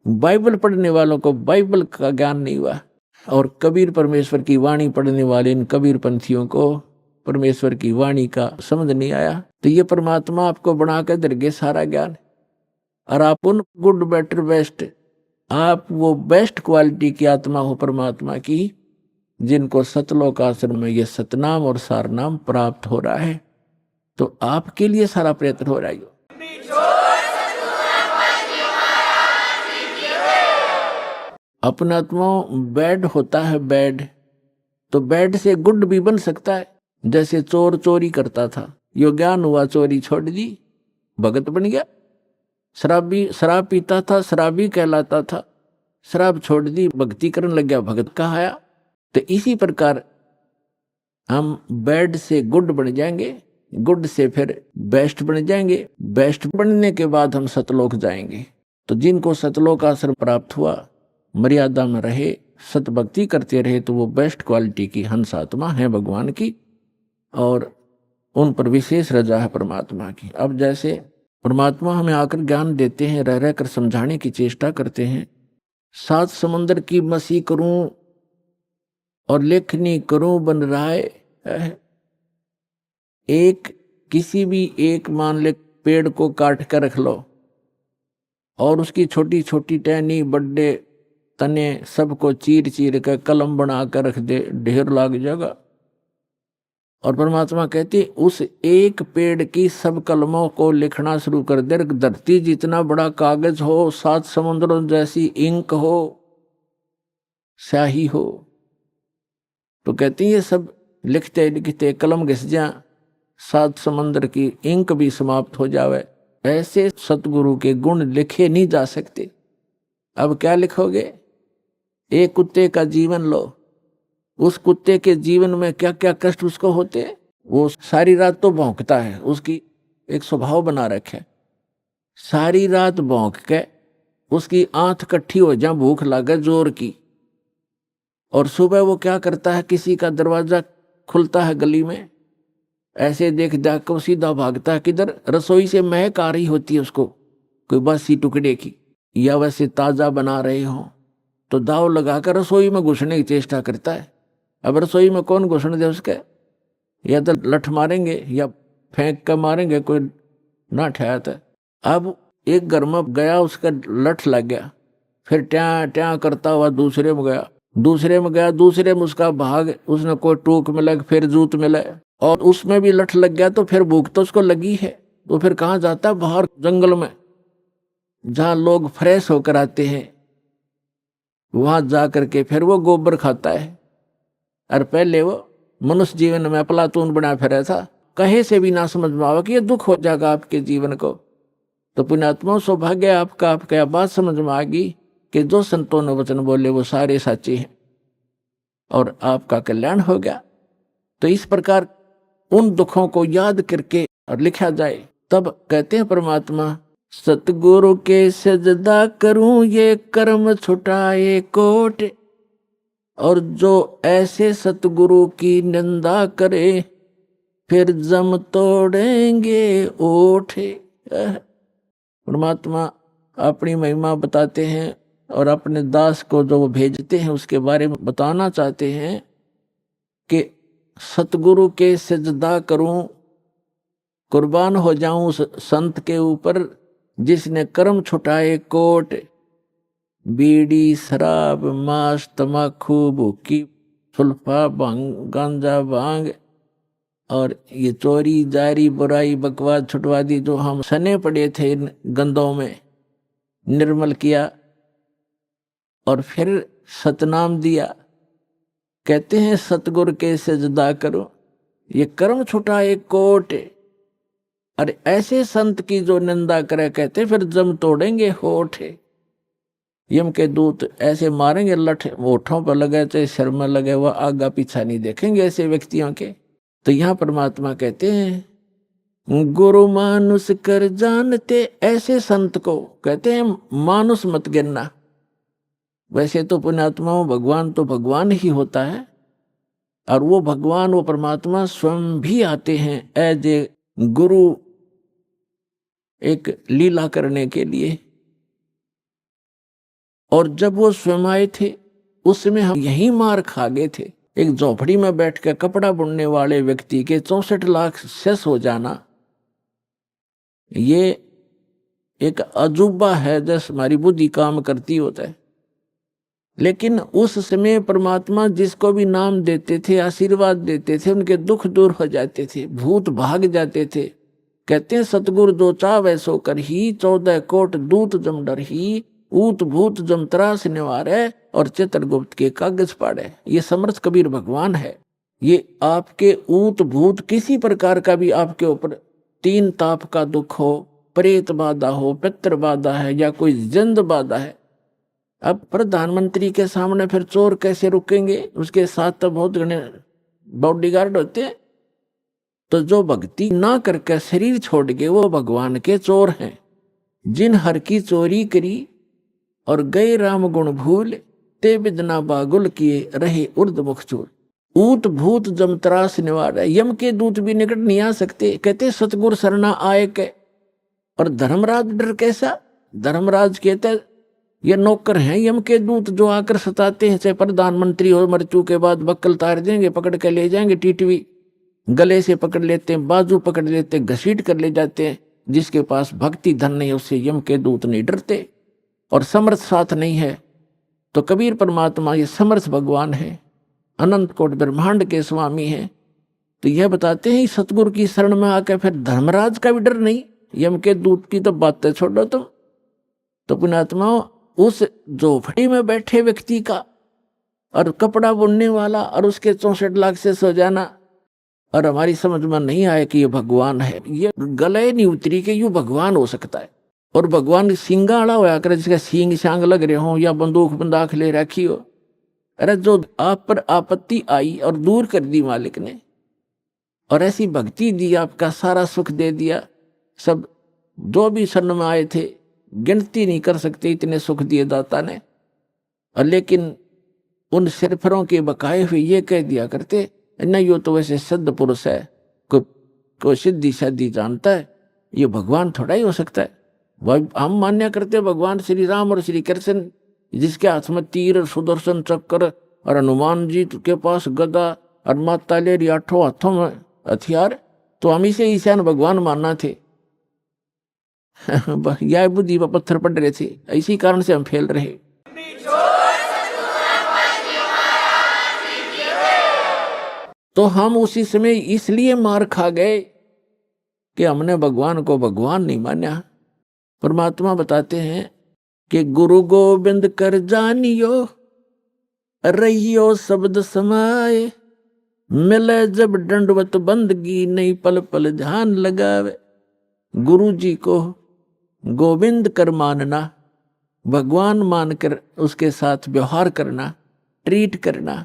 बाइबल पढ़ने वालों को बाइबल का ज्ञान नहीं हुआ, और कबीर परमेश्वर की वाणी पढ़ने वाले इन कबीर पंथियों को परमेश्वर की वाणी का समझ नहीं आया। तो ये परमात्मा आपको बना के दरगे सारा ज्ञान, और आप उन गुड बेटर बेस्ट, आप वो बेस्ट क्वालिटी की आत्मा हो परमात्मा की, जिनको सतलोक आश्रम में ये सतनाम और सारनाम प्राप्त हो रहा है। तो आपके लिए सारा प्रयत्न हो रहा है। अपने आत्माओं बैड होता है, बैड, तो बैड से गुड भी बन सकता है। जैसे चोर चोरी करता था, यो ज्ञान हुआ, चोरी छोड़ दी, भगत बन गया। शराबी शराब पीता था, शराबी कहलाता था, शराब छोड़ दी, भक्ति करने लग गया, भगत कहाया। तो इसी प्रकार हम बैड से गुड बन जाएंगे, गुड से फिर बेस्ट बन जाएंगे, बेस्ट बनने के बाद हम सतलोक जाएंगे। तो जिनको सतलोक आश्रम प्राप्त हुआ, मर्यादा में रहे, सतभक्ति करते रहे, तो वो बेस्ट क्वालिटी की हंस आत्मा है भगवान की, और उन पर विशेष रजा है परमात्मा की। अब जैसे परमात्मा हमें आकर ज्ञान देते हैं, रह रहकर समझाने की चेष्टा करते हैं। 7 समुद्र की मसी करूं और लेखनी करूं बन रहा है। एक किसी भी एक मान ले पेड़ को काट कर रख लो और उसकी छोटी छोटी टहनी, बड़े तने सबको चीर चीर कर कलम बना कर रख दे, ढेर लाग जाएगा। और परमात्मा कहती उस एक पेड़ की सब कलमों को लिखना शुरू कर दे। धरती जितना बड़ा कागज हो, 7 समुद्रों जैसी इंक हो, स्याही हो, तो कहती ये सब लिखते लिखते कलम घिस जा, 7 समुद्र की इंक भी समाप्त हो जावे। ऐसे सतगुरु के गुण लिखे नहीं जा सकते। अब क्या लिखोगे? एक कुत्ते का जीवन लो, उस कुत्ते के जीवन में क्या क्या कष्ट उसको होते, वो सारी रात तो भौंकता है, उसकी एक स्वभाव बना रखे, सारी रात भौंक के उसकी आंख कट्ठी हो जा, भूख लगे जोर की, और सुबह वो क्या करता है, किसी का दरवाजा खुलता है गली में, ऐसे देख देख कर सीधा भागता है किधर, रसोई से महक आ रही होती है उसको कोई बासी टुकड़े की, या वैसे ताजा बना रहे हो, तो दाव लगाकर रसोई में घुसने की चेष्टा करता है। अब रसोई में कौन घुसने दे उसके, या तो लठ मारेंगे या फेंक कर मारेंगे, कोई ना ठहरता। अब एक घर में गया, उसका लठ लग गया, फिर ट्या ट्या करता हुआ दूसरे में गया, दूसरे में गया, दूसरे में उसका भाग, उसने कोई टूक में लग, फिर जूत मिले, और उसमें भी लठ लग गया, तो फिर भूख तो उसको लगी है, तो फिर कहाँ जाता है, बाहर जंगल में जहाँ लोग फ्रेश होकर आते हैं, वहां जा करके फिर वो गोबर खाता है। और पहले वो मनुष्य जीवन में प्लातून बना फिरा था, कहे से भी ना समझ में आवा कि ये दुख हो जाएगा आपके जीवन को। तो पुण्यात्मा सौभाग्य आपका, आपका बात समझ में आ गई कि जो संतों ने वचन बोले वो सारे सच्चे हैं और आपका कल्याण हो गया। तो इस प्रकार उन दुखों को याद करके और लिखा जाए, तब कहते हैं परमात्मा, सतगुरु के सजदा करूं ये कर्म छुटाए कोट, और जो ऐसे सतगुरु की निंदा करे फिर जम तोड़ेंगे ओठे। परमात्मा अपनी महिमा बताते हैं और अपने दास को जो वो भेजते हैं उसके बारे में बताना चाहते हैं कि सतगुरु के सजदा करूं, कुर्बान हो जाऊं उस संत के ऊपर जिसने कर्म छुटाए कोट, बीड़ी शराब मांस तमाकू भूकी सुल्फा गांजा भांग और ये चोरी जारी बुराई बकवाद छुटवा दी, जो हम सने पड़े थे इन गंदों में, निर्मल किया और फिर सतनाम दिया। कहते हैं सतगुरु के सजदा करो ये कर्म छुटाए कोट, अरे ऐसे संत की जो निंदा करे कहते फिर जम तोड़ेंगे होठ। यम के दूत ऐसे मारेंगे लठ, होठों पर लगे चाहे सिर में लगे, वह आगा पीछा नहीं देखेंगे ऐसे व्यक्तियों के। तो यहाँ परमात्मा कहते हैं गुरु मानुष कर जानते, ऐसे संत को कहते हैं मानुष मत गिनना। वैसे तो पुण्यात्माओं भगवान तो भगवान ही होता है, और वो भगवान वो परमात्मा स्वयं भी आते हैं एज ए गुरु, एक लीला करने के लिए। और जब वो स्वयं आए थे उसमें हम यही मार खा गए थे। एक झोपड़ी में बैठ कर कपड़ा बुनने वाले व्यक्ति के 64 लाख सेस हो जाना, ये एक अजूबा है जैसे हमारी बुद्धि काम करती होता है। लेकिन उस समय परमात्मा जिसको भी नाम देते थे, आशीर्वाद देते थे, उनके दुख दूर हो जाते थे, भूत भाग जाते थे। कहते हैं सतगुरु जो चावे सो कर ही, 14 कोट दूत जम डर ही, ऊत भूत जमत्रास निवारे और चित्रगुप्त के कागज पाड़े। ये समर्थ कबीर भगवान है। ये आपके ऊत भूत किसी प्रकार का भी आपके ऊपर तीन ताप का दुख हो, प्रेत बाधा हो, पितृ बाधा है या कोई जंद बाधा है, अब प्रधानमंत्री के सामने फिर चोर कैसे रुकेंगे? उसके साथ तो बहुत घने बॉडीगार्ड होते हैं। तो जो भक्ति ना करके शरीर छोड़ गए वो भगवान के चोर हैं। जिन हर की चोरी करी और गए राम गुण भूल, ते बिदना बागुल किए रहे उर्द मुख चूर। ऊत भूत जमत्रास निवार है, यम के दूत भी निकट नहीं आ सकते। कहते सतगुर सरना आए के। और धर्मराज डर कैसा? धर्मराज कहते ये नौकर हैं यम के दूत जो आकर सताते हैं, चाहे प्रधानमंत्री हो, मृत्यु के बाद बक्कल तार देंगे, पकड़ के ले जाएंगे, टीटवी गले से पकड़ लेते हैं, बाजू पकड़ लेते हैं, घसीट कर ले जाते हैं। जिसके पास भक्ति धन नहीं उससे यम के दूत नहीं डरते। और समर्थ साथ नहीं है तो कबीर परमात्मा ये समर्थ भगवान है, अनंत कोट ब्रह्मांड के स्वामी हैं। तो यह बताते हैं सतगुरु की शरण में आकर फिर धर्मराज का भी डर नहीं, यम के दूत की तो बातें छोड़ो तुम। तो पुण्यात्मा उस झोपड़ी में बैठे व्यक्ति का और कपड़ा बुनने वाला और उसके 64 लाख से सो जाना और हमारी समझ में नहीं आया कि ये भगवान है, ये गले नहीं उतरी कि यू भगवान हो सकता है। और भगवान सिंगाड़ा होया करे, जिसका सींग शांग लग रहे हो या बंदूक बंदाख ले रखी हो। अरे जो आप पर आपत्ति आई और दूर कर दी मालिक ने, और ऐसी भक्ति दी, आपका सारा सुख दे दिया। सब जो भी शरण में आए थे गिनती नहीं कर सकते इतने सुख दिए दाता ने। और लेकिन उन सिरफरों के बकाए हुए ये कह दिया करते न, यो तो वैसे सिद्ध पुरुष है, कोई सिद्धि शादी जानता है, ये भगवान थोड़ा ही हो सकता है। वह हम मान्य करते भगवान श्री राम और श्री कृष्ण, जिसके हाथ में तीर, सुदर्शन चक्र और हनुमान जी के पास गदा और माता ले रही 8 हाथों में हथियार, तो हम इसे ईशान भगवान मानना थे। यह बुद्धि पर पत्थर पड़ रहे थे, इसी कारण से हम फेल रहे। तो हम उसी समय इसलिए मार खा गए कि हमने भगवान को भगवान नहीं माना। परमात्मा बताते हैं कि गुरु गोविंद कर जानियो, रहियो शब्द समाए, मिले जब दंडवत बंदगी, नहीं पल पल ध्यान लगावे। गुरु जी को गोविंद कर मानना, भगवान मानकर उसके साथ व्यवहार करना, ट्रीट करना।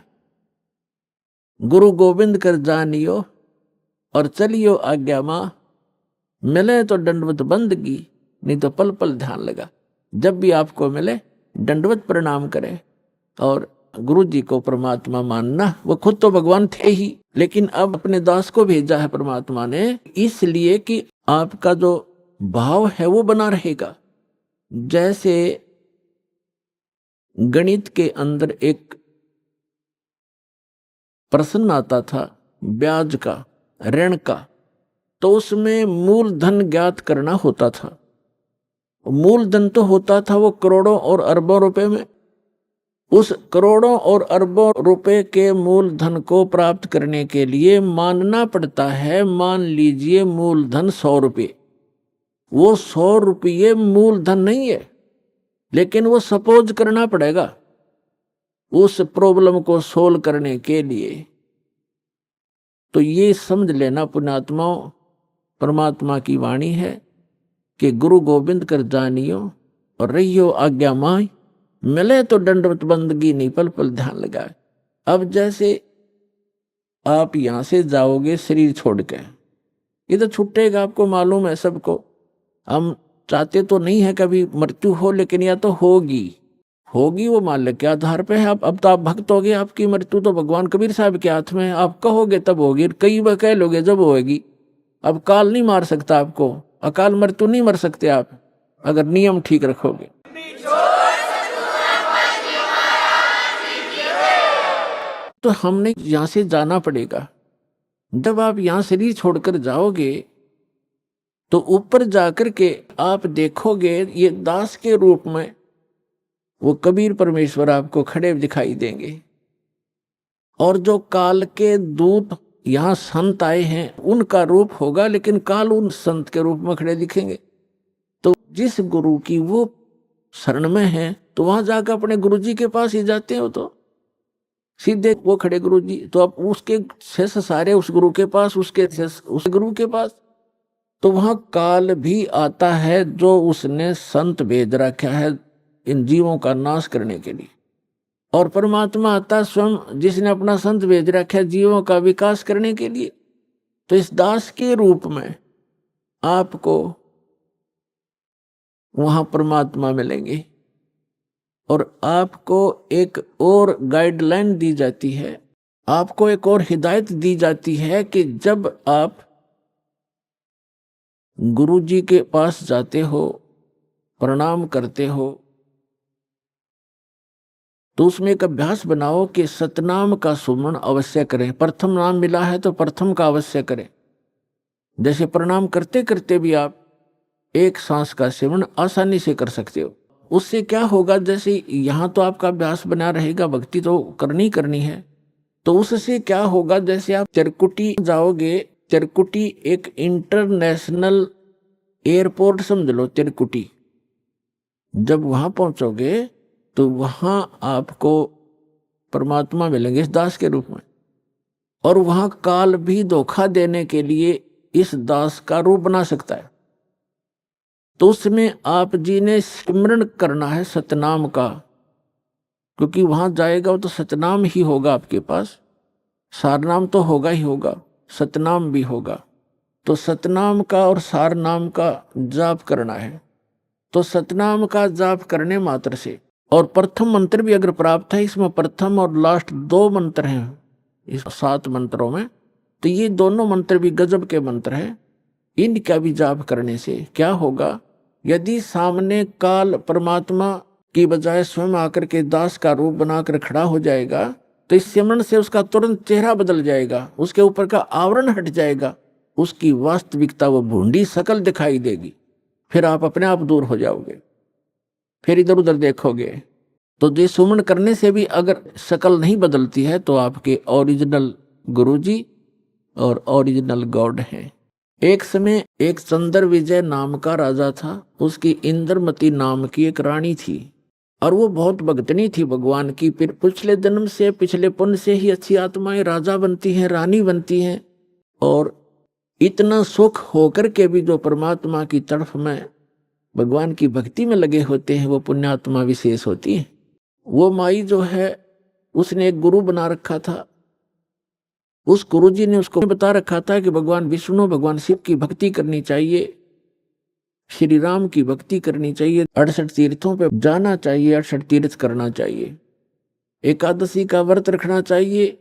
गुरु गोविंद कर जानियो और चलियो आज्ञा माँ, मिले तो दंडवत बंदगी, नहीं तो पल पल ध्यान लगा। जब भी आपको मिले दंडवत प्रणाम करें और गुरु जी को परमात्मा मानना। वो खुद तो भगवान थे ही, लेकिन अब अपने दास को भेजा है परमात्मा ने, इसलिए कि आपका जो भाव है वो बना रहेगा। जैसे गणित के अंदर एक प्रश्न आता था ब्याज का, ऋण का, तो उसमें मूलधन ज्ञात करना होता था। मूलधन तो होता था वो करोड़ों और अरबों रुपए में। उस करोड़ों और अरबों रुपए के मूलधन को प्राप्त करने के लिए मानना पड़ता है, मान लीजिए मूलधन 100 रुपये। वो 100 रुपये मूलधन नहीं है, लेकिन वो सपोज करना पड़ेगा उस प्रॉब्लम को सोल्व करने के लिए। तो ये समझ लेना पुण्यात्माओं, परमात्मा की वाणी है कि गुरु गोविंद कर जानियो और रहियो आज्ञा माय, मिले तो दंडवत बंदगी, नहीं पल पल ध्यान लगाए। अब जैसे आप यहां से जाओगे शरीर छोड़ के, ये तो छूटेगा, आपको मालूम है सबको। हम चाहते तो नहीं है कभी मृत्यु हो, लेकिन या तो होगी वो मालिक के आधार पे है। अब तो आप भक्त हो गए, आपकी मृत्यु तो भगवान कबीर साहब के हाथ में है। आप कहोगे तब होगी, कई बार कह लोगे जब होगी। अब काल नहीं मार सकता आपको, अकाल मृत्यु नहीं मर सकते आप, अगर नियम ठीक रखोगे। तो हमने यहां से जाना पड़ेगा। जब आप यहां शरीर छोड़कर जाओगे तो ऊपर जाकर के आप देखोगे ये दास के रूप में वो कबीर परमेश्वर आपको खड़े दिखाई देंगे। और जो काल के दूत यहाँ संत आए हैं उनका रूप होगा, लेकिन काल उन संत के रूप में खड़े दिखेंगे। तो जिस गुरु की वो शरण में हैं तो वहां जाकर अपने गुरुजी के पास ही जाते हो, तो सीधे वो खड़े गुरुजी, तो अब उसके शेष सारे उस गुरु के पास, उसके शेष उस गुरु के पास। तो वहां काल भी आता है जो उसने संत भेज रखा है इन जीवों का नाश करने के लिए, और परमात्मा आता स्वयं जिसने अपना संत भेज रखा है जीवों का विकास करने के लिए। तो इस दास के रूप में आपको वहां परमात्मा मिलेंगे, और आपको एक और गाइडलाइन दी जाती है, आपको एक और हिदायत दी जाती है कि जब आप गुरु जी के पास जाते हो, प्रणाम करते हो, तो उसमें एक अभ्यास बनाओ कि सतनाम का सुमरण अवश्य करें। प्रथम नाम मिला है तो प्रथम का अवश्य करें। जैसे प्रणाम करते करते भी आप एक सांस का सेवन आसानी से कर सकते हो। उससे क्या होगा, जैसे यहाँ तो आपका अभ्यास बना रहेगा, भक्ति तो करनी है, तो उससे क्या होगा, जैसे आप चिरकुटी जाओगे, चिरकुटी एक इंटरनेशनल एयरपोर्ट समझ लो चिरकुटी। जब वहां पहुंचोगे तो वहां आपको परमात्मा मिलेंगे इस दास के रूप में, और वहां काल भी धोखा देने के लिए इस दास का रूप बना सकता है। तो उसमें आप जी ने स्मरण करना है सतनाम का, क्योंकि वहां जाएगा तो सतनाम ही होगा आपके पास, सारनाम तो होगा ही होगा, सतनाम भी होगा। तो सतनाम का और सारनाम का जाप करना है। तो सतनाम का जाप करने मात्र से, और प्रथम मंत्र भी अगर प्राप्त है, इसमें प्रथम और लास्ट 2 मंत्र हैं इस 7 मंत्रों में, तो ये दोनों मंत्र भी गजब के मंत्र हैं। इनका भी जाप करने से क्या होगा, यदि सामने काल परमात्मा की बजाय स्वयं आकर के दास का रूप बनाकर खड़ा हो जाएगा, तो इस सिमरन से उसका तुरंत चेहरा बदल जाएगा, उसके ऊपर का आवरण हट जाएगा, उसकी वास्तविकता वो भूंडी शकल दिखाई देगी। फिर आप अपने आप दूर हो जाओगे, फिर इधर उधर देखोगे। तो ये सुमन करने से भी अगर शकल नहीं बदलती है तो आपके ओरिजिनल गुरुजी और ओरिजिनल गॉड हैं। एक समय एक चंद्र विजय नाम का राजा था, उसकी इंद्रमती नाम की एक रानी थी, और वो बहुत भक्तनी थी भगवान की। फिर पिछले जन्म से, पिछले पुण्य से ही अच्छी आत्माएं राजा बनती हैं, रानी बनती हैं, और इतना सुख होकर के भी जो परमात्मा की तरफ में भगवान की भक्ति में लगे होते हैं वो पुण्यात्मा विशेष होती है। वो माई जो है उसने एक गुरु बना रखा था, उस गुरुजी ने उसको बता रखा था कि भगवान विष्णु, भगवान शिव की भक्ति करनी चाहिए, श्री राम की भक्ति करनी चाहिए, 68 तीर्थों पे जाना चाहिए, 68 तीर्थ करना चाहिए, एकादशी का व्रत रखना चाहिए।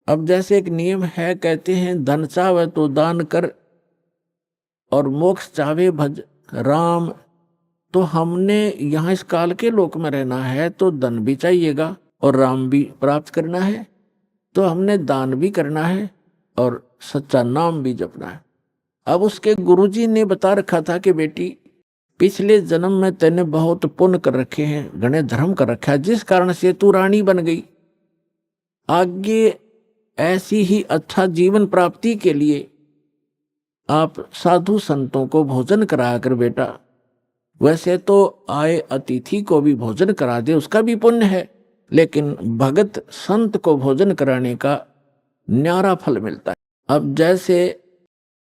अब जैसे एक नियम है, कहते हैं धन चाहे तो दान कर और मोक्ष चाहे भज राम। तो हमने यहाँ इस काल के लोक में रहना है तो धन भी चाहिएगा और राम भी प्राप्त करना है, तो हमने दान भी करना है और सच्चा नाम भी जपना है। अब उसके गुरुजी ने बता रखा था कि बेटी पिछले जन्म में तेने बहुत पुण्य कर रखे हैं, घने धर्म कर रखा है, जिस कारण से तू रानी बन गई। आगे ऐसी ही अच्छा जीवन प्राप्ति के लिए आप साधु संतों को भोजन करा कर बेटा, वैसे तो आए अतिथि को भी भोजन करा दे, उसका भी पुण्य है, लेकिन भगत संत को भोजन कराने का न्यारा फल मिलता है। अब जैसे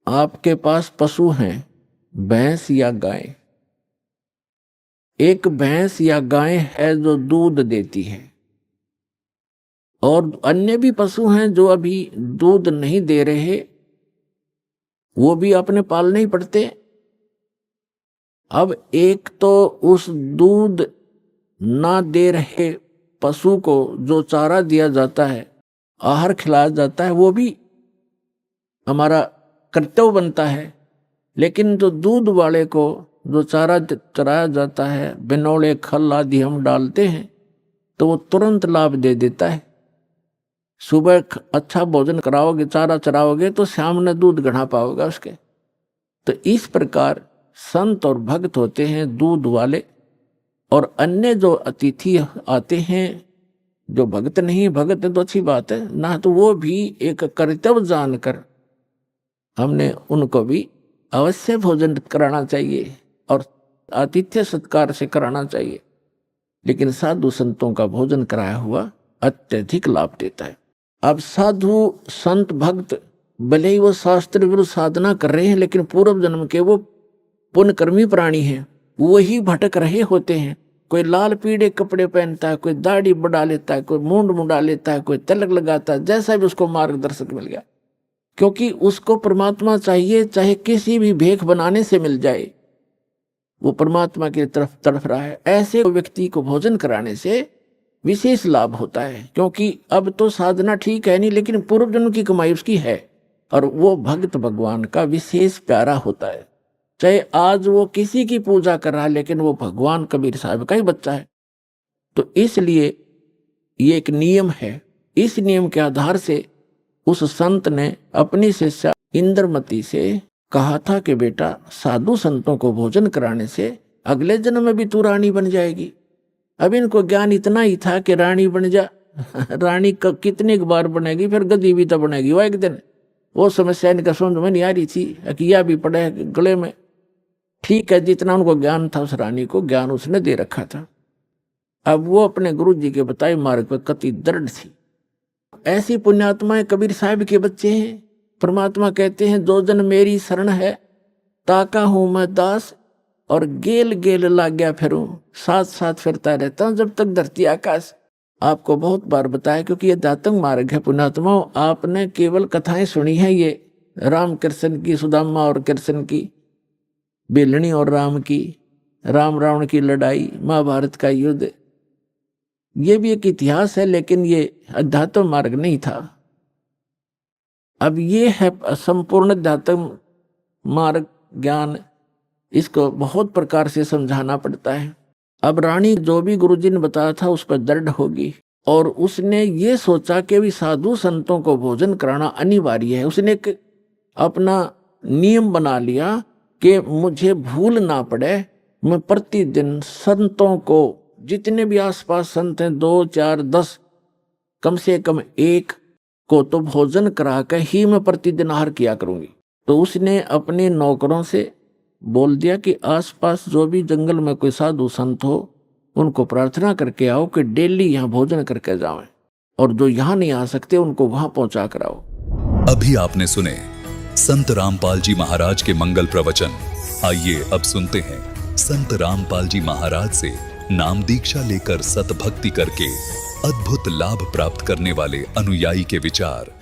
आपके पास पशु हैं, भैंस या गाय, एक भैंस या गाय है जो दूध देती है, और अन्य भी पशु हैं जो अभी दूध नहीं दे रहे, वो भी अपने पालने ही पड़ते। अब एक तो उस दूध ना दे रहे पशु को जो चारा दिया जाता है, आहार खिलाया जाता है, वो भी हमारा कर्तव्य बनता है, लेकिन जो दूध वाले को जो चारा चराया जाता है, बिनौले खल आदि हम डालते हैं, तो वो तुरंत लाभ दे देता है। सुबह अच्छा भोजन कराओगे, चारा चराओगे, तो शाम में दूध गढ़ा पाओगे उसके। तो इस प्रकार संत और भक्त होते हैं दूध वाले, और अन्य जो अतिथि आते हैं जो भक्त नहीं, भक्त है तो अच्छी बात है ना, तो वो भी एक कर्तव्य जानकर हमने उनको भी अवश्य भोजन कराना चाहिए। और आतिथ्य सत्कार से कराना चाहिए, लेकिन साधु संतों का भोजन कराया हुआ अत्यधिक लाभ देता है। अब साधु संत भक्त भले ही वो शास्त्र विरुद्ध साधना कर रहे हैं, लेकिन पूर्व जन्म के वो पुण्यकर्मी प्राणी हैं, वही भटक रहे होते हैं। कोई लाल पीले कपड़े पहनता है, कोई दाढ़ी बढ़ा लेता है, कोई मूंड मुंडा लेता है, कोई तिलक लगाता है, जैसा भी उसको मार्गदर्शक मिल गया, क्योंकि उसको परमात्मा चाहिए, चाहे किसी भी भेख बनाने से मिल जाए, वो परमात्मा की तरफ तड़फ रहा है। ऐसे व्यक्ति को भोजन कराने से विशेष लाभ होता है, क्योंकि अब तो साधना ठीक है नहीं, लेकिन पूर्व जन्म की कमाई उसकी है, और वो भक्त भगवान का विशेष प्यारा होता है। चाहे आज वो किसी की पूजा कर रहा है, लेकिन वो भगवान कबीर साहब का ही बच्चा है। तो इसलिए ये एक नियम है। इस नियम के आधार से उस संत ने अपनी शिष्या इंद्रमती से कहा था कि बेटा, साधु संतों को भोजन कराने से अगले जन्म में भी तू रानी बन जाएगी। अब इनको ज्ञान इतना ही था कि रानी बन जा, रानी कितनी बार बनेगी, फिर गद्दी भी तो बनेगी वो एक दिन। वो समस्या इनका समझ में नहीं आ रही थी, अकिया भी पड़े गले में। ठीक है, जितना उनको ज्ञान था उस रानी को ज्ञान उसने दे रखा था। अब वो अपने गुरु जी के बताए मार्ग पर कति दृढ़ थी। ऐसी पुण्यात्माएं कबीर साहब के बच्चे हैं। परमात्मा कहते हैं, दो जन मेरी शरण है, ताका हूं मैं दास, और गेल गेल लाग गया फिरूं, साथ साथ फिरता रहता हूं जब तक धरती आकाश। आपको बहुत बार बताया, क्योंकि ये दातंग मार्ग है पुण्यात्माओं। आपने केवल कथाएं सुनी है, ये राम कृष्ण की, सुदामा और कृष्ण की, बेलनी और राम की, राम रावण की लड़ाई, महाभारत का युद्ध, ये भी एक इतिहास है, लेकिन ये अध्यात्म मार्ग नहीं था। अब ये है संपूर्ण अध्यात्म मार्ग ज्ञान। इसको बहुत प्रकार से समझाना पड़ता है। अब रानी जो भी गुरुजी ने बताया था उस पर दृढ़ होगी, और उसने ये सोचा कि भी साधु संतों को भोजन कराना अनिवार्य है। उसने एक अपना नियम बना लिया कि मुझे भूल ना पड़े, मैं प्रतिदिन संतों को, जितने भी आसपास संत हैं, 2, 4, 10, कम से कम एक को तो भोजन करा कर ही मैं प्रतिदिन आहार किया करूंगी। तो उसने अपने नौकरों से बोल दिया कि आसपास जो भी जंगल में कोई साधु संत हो, उनको प्रार्थना करके आओ कि डेली यहाँ भोजन करके जाएं, और जो यहाँ नहीं आ सकते उनको वहां पहुंचा कर आओ। अभी आपने सुने संत रामपाल जी महाराज के मंगल प्रवचन। आइए अब सुनते हैं संत रामपाल जी महाराज से नाम दीक्षा लेकर सतभक्ति करके अद्भुत लाभ प्राप्त करने वाले अनुयायी के विचार।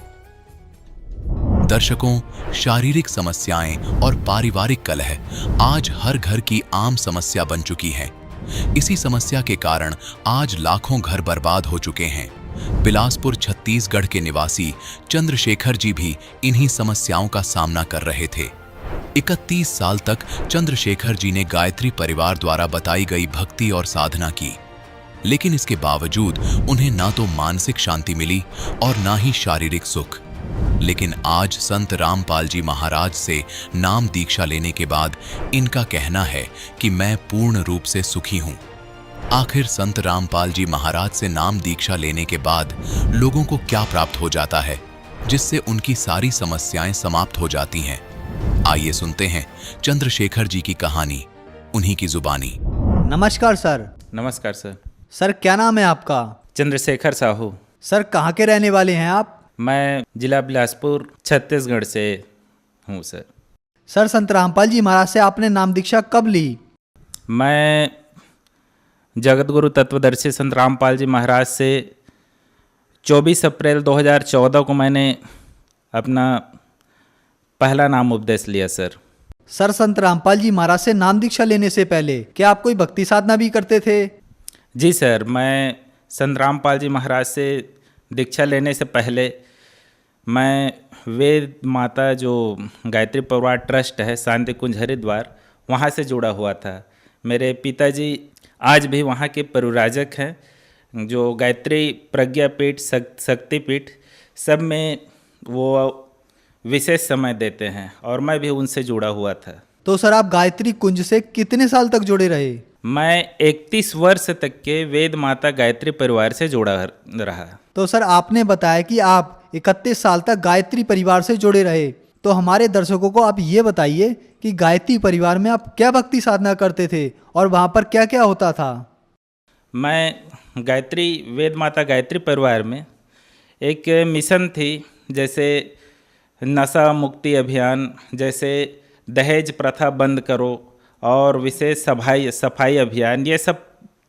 दर्शकों, शारीरिक समस्याएं और पारिवारिक कलह आज हर घर की आम समस्या बन चुकी है। इसी समस्या के कारण आज लाखों घर बर्बाद हो चुके हैं। बिलासपुर छत्तीसगढ़ के निवासी चंद्रशेखर जी भी इन्हीं समस्याओं का सामना कर रहे थे। 31 साल तक चंद्रशेखर जी ने गायत्री परिवार द्वारा बताई गई भक्ति और साधना की, लेकिन इसके बावजूद उन्हें ना तो मानसिक शांति मिली और ना ही शारीरिक सुख। लेकिन आज संत रामपाल जी महाराज से नाम दीक्षा लेने के बाद इनका कहना है कि मैं पूर्ण रूप से सुखी हूं। आखिर संत रामपाल जी महाराज से नाम दीक्षा लेने के बाद लोगों को क्या प्राप्त हो जाता है, जिससे उनकी सारी समस्याएं समाप्त हो जाती हैं? आइए सुनते हैं चंद्रशेखर जी की कहानी, उन्हीं की जुबानी। नमस्कार सर। नमस्कार सर। सर क्या नाम है आपका? चंद्रशेखर साहू। सर कहाँ के रहने वाले हैं आप? मैं जिला बिलासपुर छत्तीसगढ़ से हूँ सर। सर संत रामपाल जी महाराज से आपने नाम दीक्षा कब ली? मैं जगत गुरु तत्वदर्शी संत रामपाल जी महाराज से 24 अप्रैल 2014 को मैंने अपना पहला नाम उपदेश लिया सर। सर संत रामपाल जी महाराज से नाम दीक्षा लेने से पहले क्या आप कोई भक्ति साधना भी करते थे? जी सर, मैं संत रामपाल जी महाराज से दीक्षा लेने से पहले मैं वेद माता जो गायत्री परिवार ट्रस्ट है शांति कुंज हरिद्वार, वहाँ से जुड़ा हुआ था। मेरे पिताजी आज भी वहाँ के परिव्राजक हैं, जो गायत्री प्रज्ञापीठ शक्तिपीठ सब में वो विशेष समय देते हैं, और मैं भी उनसे जुड़ा हुआ था। तो सर आप गायत्री कुंज से कितने साल तक जुड़े रहे? मैं 31 वर्ष तक के वेद माता गायत्री परिवार से जुड़ा रहा। तो सर आपने बताया कि आप 31 साल तक गायत्री परिवार से जुड़े रहे, तो हमारे दर्शकों को आप ये बताइए कि गायत्री परिवार में आप क्या भक्ति साधना करते थे और वहाँ पर क्या क्या होता था। मैं गायत्री वेद माता गायत्री परिवार में एक मिशन थी, जैसे नशा मुक्ति अभियान, जैसे दहेज प्रथा बंद करो और विशेष सफाई अभियान, ये सब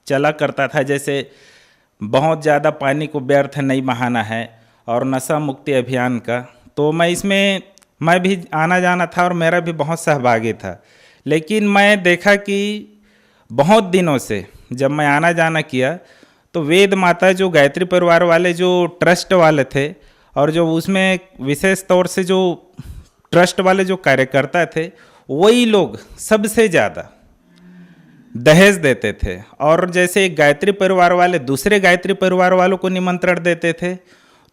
चला करता था। जैसे बहुत ज़्यादा पानी को व्यर्थ नहीं बहाना है और नशा मुक्ति अभियान का, तो मैं भी आना जाना था और मेरा भी बहुत सहभागी था। लेकिन मैं देखा कि बहुत दिनों से जब मैं आना जाना किया तो वेद माता जो गायत्री परिवार वाले जो ट्रस्ट वाले थे और जो उसमें विशेष तौर से जो ट्रस्ट वाले जो कार्यकर्ता थे, वही लोग सबसे ज़्यादा दहेज देते थे। और जैसे एक गायत्री परिवार वाले दूसरे गायत्री परिवार वालों को निमंत्रण देते थे,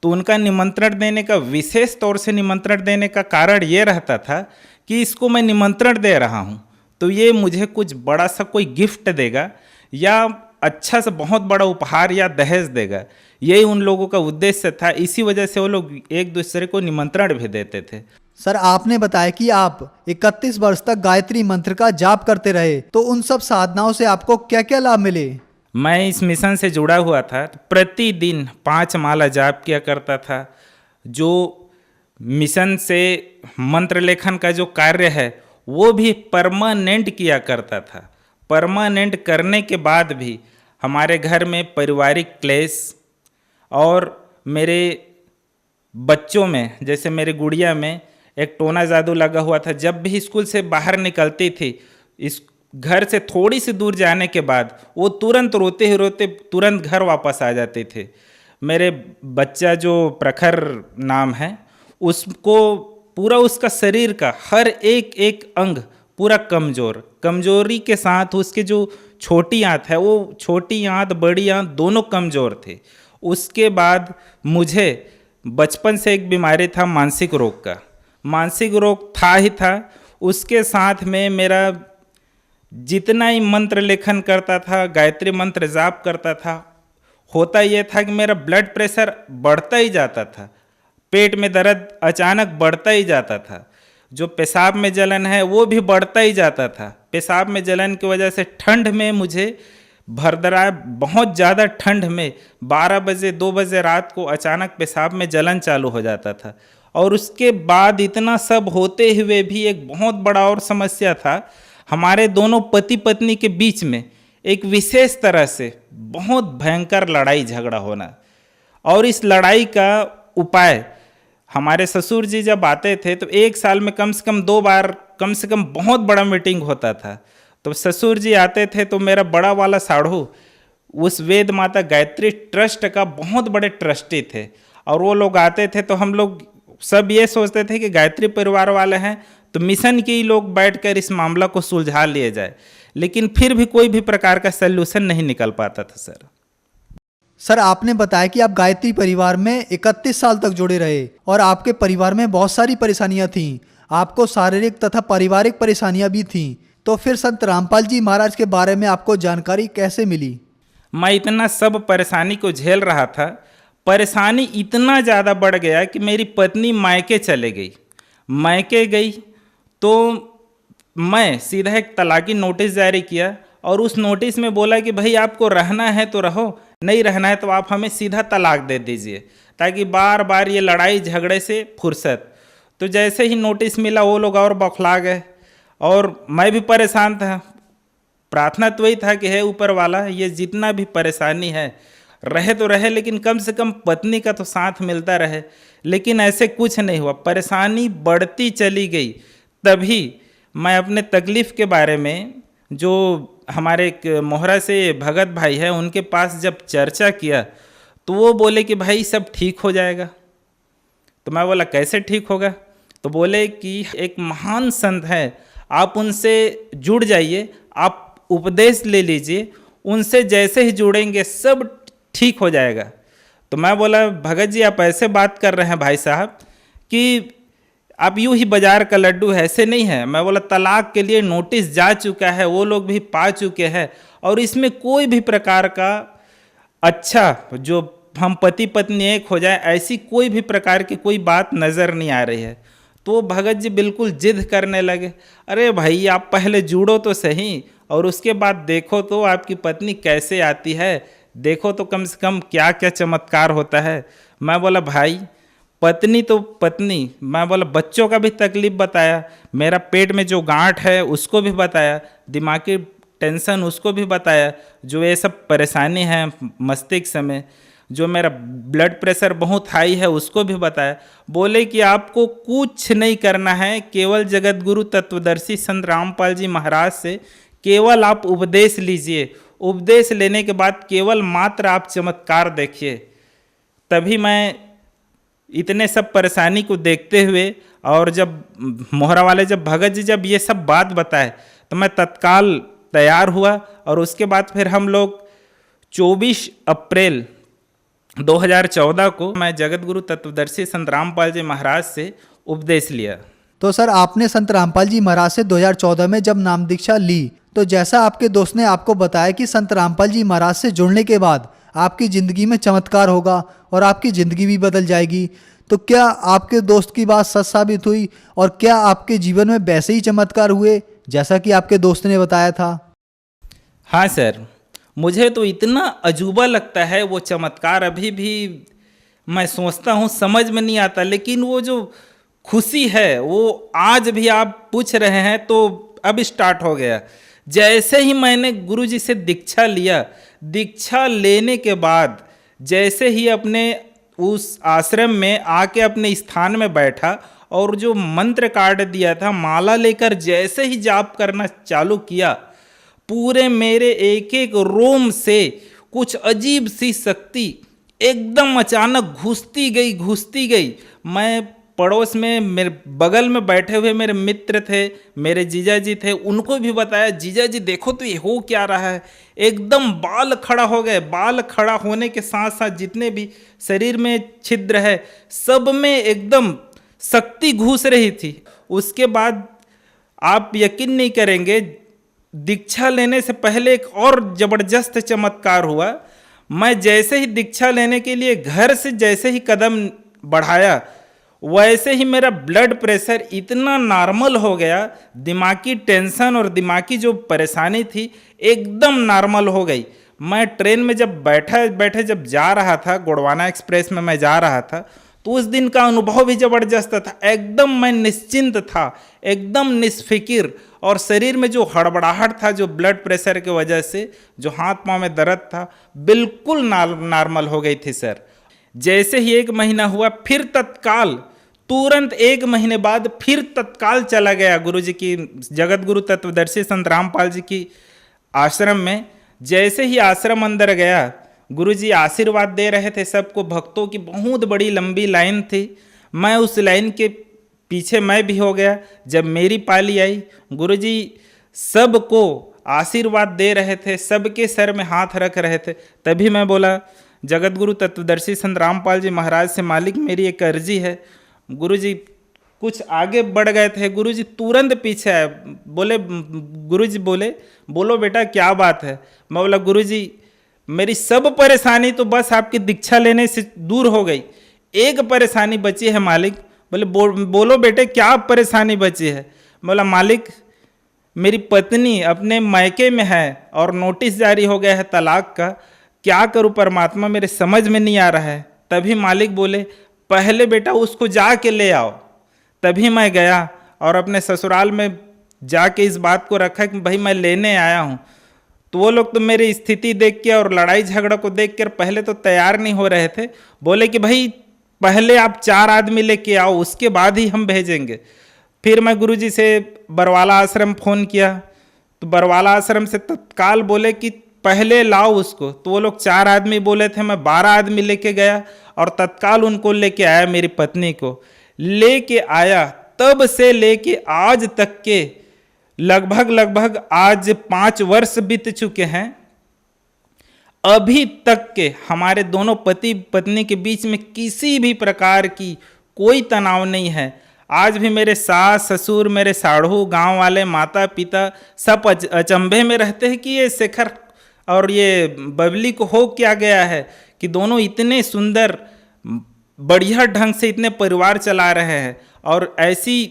तो उनका निमंत्रण देने का, विशेष तौर से निमंत्रण देने का कारण ये रहता था कि इसको मैं निमंत्रण दे रहा हूँ तो ये मुझे कुछ बड़ा सा कोई गिफ्ट देगा या अच्छा सा बहुत बड़ा उपहार या दहेज देगा। यही उन लोगों का उद्देश्य था। इसी वजह से वो लोग एक दूसरे को निमंत्रण भी देते थे। सर, आपने बताया कि आप 31 वर्ष तक गायत्री मंत्र का जाप करते रहे, तो उन सब साधनाओं से आपको क्या क्या लाभ मिले? मैं इस मिशन से जुड़ा हुआ था तो प्रतिदिन 5 माला जाप किया करता था। जो मिशन से मंत्र लेखन का जो कार्य है वो भी परमानेंट किया करता था। परमानेंट करने के बाद भी हमारे घर में पारिवारिक क्लेश और मेरे बच्चों में, जैसे मेरी गुड़िया में एक टोना जादू लगा हुआ था। जब भी स्कूल से बाहर निकलती थी, इस घर से थोड़ी सी दूर जाने के बाद वो तुरंत रोते ही रोते तुरंत घर वापस आ जाते थे। मेरे बच्चा जो प्रखर नाम है, उसको पूरा उसका शरीर का हर एक एक अंग पूरा कमजोरी के साथ उसके जो छोटी आंत है, वो छोटी आंत बड़ी आंत दोनों कमज़ोर थे। उसके बाद मुझे बचपन से एक बीमारी था मानसिक रोग का। मानसिक रोग था ही था, उसके साथ में मेरा जितना ही मंत्र लेखन करता था, गायत्री मंत्र जाप करता था, होता यह था कि मेरा ब्लड प्रेशर बढ़ता ही जाता था, पेट में दर्द अचानक बढ़ता ही जाता था, जो पेशाब में जलन है वो भी बढ़ता ही जाता था। पेशाब में जलन की वजह से ठंड में मुझे भरदरा, बहुत ज़्यादा ठंड में 12 बजे 2 बजे रात को अचानक पेशाब में जलन चालू हो जाता था। और उसके बाद इतना सब होते हुए भी एक बहुत बड़ा और समस्या था, हमारे दोनों पति पत्नी के बीच में एक विशेष तरह से बहुत भयंकर लड़ाई झगड़ा होना। और इस लड़ाई का उपाय हमारे ससुर जी जब आते थे तो एक साल में कम से कम 2 बार कम से कम बहुत बड़ा मीटिंग होता था। तो ससुर जी आते थे तो मेरा बड़ा वाला साढ़ू उस वेद माता गायत्री ट्रस्ट का बहुत बड़े ट्रस्टी थे, और वो लोग आते थे तो हम लोग सब ये सोचते थे कि गायत्री परिवार वाले हैं तो मिशन के ही लोग बैठकर इस मामला को सुलझा लिए जाए, लेकिन फिर भी कोई भी प्रकार का सल्यूशन नहीं निकल पाता था। सर, आपने बताया कि आप गायत्री परिवार में 31 साल तक जुड़े रहे और आपके परिवार में बहुत सारी परेशानियां थीं, आपको शारीरिक तथा पारिवारिक परेशानियां भी थीं। तो फिर संत रामपाल जी महाराज के बारे में आपको जानकारी कैसे मिली? मैं इतना सब परेशानी को झेल रहा था, परेशानी इतना ज़्यादा बढ़ गया कि मेरी पत्नी मायके चले गई। मायके गई तो मैं सीधा एक तलाकी नोटिस जारी किया और उस नोटिस में बोला कि भाई आपको रहना है तो रहो, नहीं रहना है तो आप हमें सीधा तलाक दे दीजिए, ताकि बार बार ये लड़ाई झगड़े से फुर्सत। तो जैसे ही नोटिस मिला वो लोग और बौखला गए और मैं भी परेशान था। प्रार्थना तो वही था कि हे ऊपर वाला, ये जितना भी परेशानी है रहे तो रहे, लेकिन कम से कम पत्नी का तो साथ मिलता रहे। लेकिन ऐसे कुछ नहीं हुआ, परेशानी बढ़ती चली गई। तभी मैं अपने तकलीफ़ के बारे में जो हमारे एक मोहरा से भगत भाई है उनके पास जब चर्चा किया तो वो बोले कि भाई सब ठीक हो जाएगा। तो मैं बोला कैसे ठीक होगा? तो बोले कि एक महान संत है, आप उनसे जुड़ जाइए, आप उपदेश ले लीजिए, उनसे जैसे ही जुड़ेंगे सब ठीक हो जाएगा। तो मैं बोला भगत जी आप ऐसे बात कर रहे हैं भाई साहब कि आप यूँ ही बाजार का लड्डू है, ऐसे नहीं है। मैं बोला तलाक के लिए नोटिस जा चुका है, वो लोग भी पा चुके हैं और इसमें कोई भी प्रकार का अच्छा जो हम पति पत्नी एक हो जाए ऐसी कोई भी प्रकार की कोई बात नज़र नहीं आ रही है। तो भगत जी बिल्कुल जिद करने लगे, अरे भाई आप पहले जुड़ो तो सही और उसके बाद देखो तो आपकी पत्नी कैसे आती है, देखो तो कम से कम क्या क्या चमत्कार होता है। मैं बोला भाई पत्नी तो पत्नी, मैं बोला बच्चों का भी तकलीफ बताया, मेरा पेट में जो गांठ है उसको भी बताया, दिमागी टेंशन उसको भी बताया, जो ये सब परेशानी है मस्तिष्क में, जो मेरा ब्लड प्रेशर बहुत हाई है उसको भी बताया। बोले कि आपको कुछ नहीं करना है, केवल जगत गुरु तत्वदर्शी संत रामपाल जी महाराज से केवल आप उपदेश लीजिए, उपदेश लेने के बाद केवल मात्र आप चमत्कार देखिए। तभी मैं इतने सब परेशानी को देखते हुए और जब मोहरा वाले जब भगत जी जब ये सब बात बताए तो मैं तत्काल तैयार हुआ और उसके बाद फिर हम लोग 24 अप्रैल 2014 को मैं जगत गुरु तत्वदर्शी संत रामपाल जी महाराज से उपदेश लिया। तो सर आपने संत रामपाल जी महाराज से 2014 में जब नाम दीक्षा ली तो जैसा आपके दोस्त ने आपको बताया कि संत रामपाल जी महाराज से जुड़ने के बाद आपकी ज़िंदगी में चमत्कार होगा और आपकी ज़िंदगी भी बदल जाएगी, तो क्या आपके दोस्त की बात सच साबित हुई और क्या आपके जीवन में वैसे ही चमत्कार हुए जैसा कि आपके दोस्त ने बताया था? हाँ सर, मुझे तो इतना अजूबा लगता है वो चमत्कार, अभी भी मैं सोचता हूँ समझ में नहीं आता, लेकिन वो जो खुशी है वो आज भी आप पूछ रहे हैं तो अब स्टार्ट हो गया। जैसे ही मैंने गुरुजी से दीक्षा लिया, दीक्षा लेने के बाद जैसे ही अपने उस आश्रम में आके अपने स्थान में बैठा और जो मंत्र कार्ड दिया था माला लेकर जैसे ही जाप करना चालू किया, पूरे मेरे एक एक रोम से कुछ अजीब सी शक्ति एकदम अचानक घुसती गई। मैं पड़ोस में मेरे बगल में बैठे हुए मेरे मित्र थे, मेरे जीजा जी थे, उनको भी बताया, जीजा जी देखो तो ये हो क्या रहा है। एकदम बाल खड़ा हो गए। बाल खड़ा होने के साथ साथ जितने भी शरीर में छिद्र है सब में एकदम शक्ति घुस रही थी। उसके बाद आप यकीन नहीं करेंगे, दीक्षा लेने से पहले एक और ज़बरदस्त चमत्कार हुआ। मैं जैसे ही दीक्षा लेने के लिए घर से जैसे ही कदम बढ़ाया वैसे ही मेरा ब्लड प्रेशर इतना नॉर्मल हो गया, दिमागी टेंशन और दिमागी जो परेशानी थी एकदम नॉर्मल हो गई। मैं ट्रेन में जब बैठे जब जा रहा था, गोंडवाना एक्सप्रेस में मैं जा रहा था, तो उस दिन का अनुभव भी ज़बरदस्त था। एकदम मैं निश्चिंत था, एकदम निस्फिकिर, और शरीर में जो हड़बड़ाहट था जो ब्लड प्रेशर की वजह से जो हाथ पाँव में दर्द था बिल्कुल नॉर्मल हो गई थी सर। जैसे ही 1 महीना हुआ फिर तत्काल तुरंत 1 महीने बाद फिर तत्काल चला गया गुरुजी की जगत गुरु तत्वदर्शी संत रामपाल जी की आश्रम में। जैसे ही आश्रम अंदर गया गुरुजी आशीर्वाद दे रहे थे सबको, भक्तों की बहुत बड़ी लंबी लाइन थी। मैं उस लाइन के पीछे मैं भी हो गया। जब मेरी पाली आई गुरुजी सबको आशीर्वाद दे रहे थे, सबके सर में हाथ रख रहे थे। तभी मैं बोला जगत गुरु तत्वदर्शी संत रामपाल जी महाराज से, मालिक मेरी एक अर्जी है। गुरुजी कुछ आगे बढ़ गए थे, गुरुजी तुरंत पीछे आए, गुरुजी बोले बोलो बेटा क्या बात है। मैं बोला गुरुजी मेरी सब परेशानी तो बस आपकी दीक्षा लेने से दूर हो गई, एक परेशानी बची है मालिक। बोले बोलो बेटे क्या परेशानी बची है। मैं बोला मालिक मेरी पत्नी अपने मायके में है और नोटिस जारी हो गया है तलाक का, क्या करूं परमात्मा मेरे समझ में नहीं आ रहा है। तभी मालिक बोले पहले बेटा उसको जाके ले आओ। तभी मैं गया और अपने ससुराल में जाके इस बात को रखा कि भाई मैं लेने आया हूँ। तो वो लोग तो मेरी स्थिति देख के और लड़ाई झगड़ा को देख कर पहले तो तैयार नहीं हो रहे थे। बोले कि भाई पहले आप 4 आदमी लेके आओ, उसके बाद ही हम भेजेंगे। फिर मैं गुरुजी से बरवाला आश्रम फ़ोन किया तो बरवाला आश्रम से तत्काल बोले कि पहले लाओ उसको। तो वो लोग 4 आदमी बोले थे, मैं 12 आदमी लेके गया और तत्काल उनको लेके आया, मेरी पत्नी को लेके आया। तब से लेके आज तक के लगभग आज 5 वर्ष बीत चुके हैं। अभी तक के हमारे दोनों पति पत्नी के बीच में किसी भी प्रकार की कोई तनाव नहीं है। आज भी मेरे सास ससुर, मेरे साढ़ू, गांव वाले, माता पिता सब अचंभे में रहते हैं कि ये शेखर और ये बबली को हो क्या गया है कि दोनों इतने सुंदर बढ़िया ढंग से इतने परिवार चला रहे हैं। और ऐसी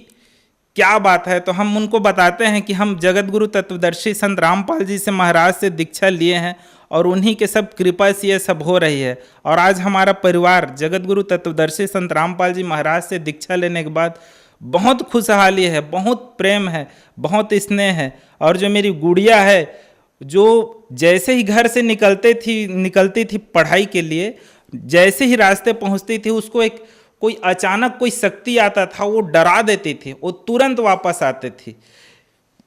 क्या बात है, तो हम उनको बताते हैं कि हम जगत गुरु तत्वदर्शी संत रामपाल जी से महाराज से दीक्षा लिए हैं और उन्हीं के सब कृपा से ये सब हो रही है। और आज हमारा परिवार जगत गुरु तत्वदर्शी संत रामपाल जी महाराज से दीक्षा लेने के बाद बहुत खुशहाली है, बहुत प्रेम है, बहुत स्नेह है। और जो मेरी गुड़िया है, जो जैसे ही घर से निकलती थी पढ़ाई के लिए, जैसे ही रास्ते पहुंचती थी उसको कोई अचानक कोई शक्ति आता था, वो डरा देती थी, वो तुरंत वापस आती थी।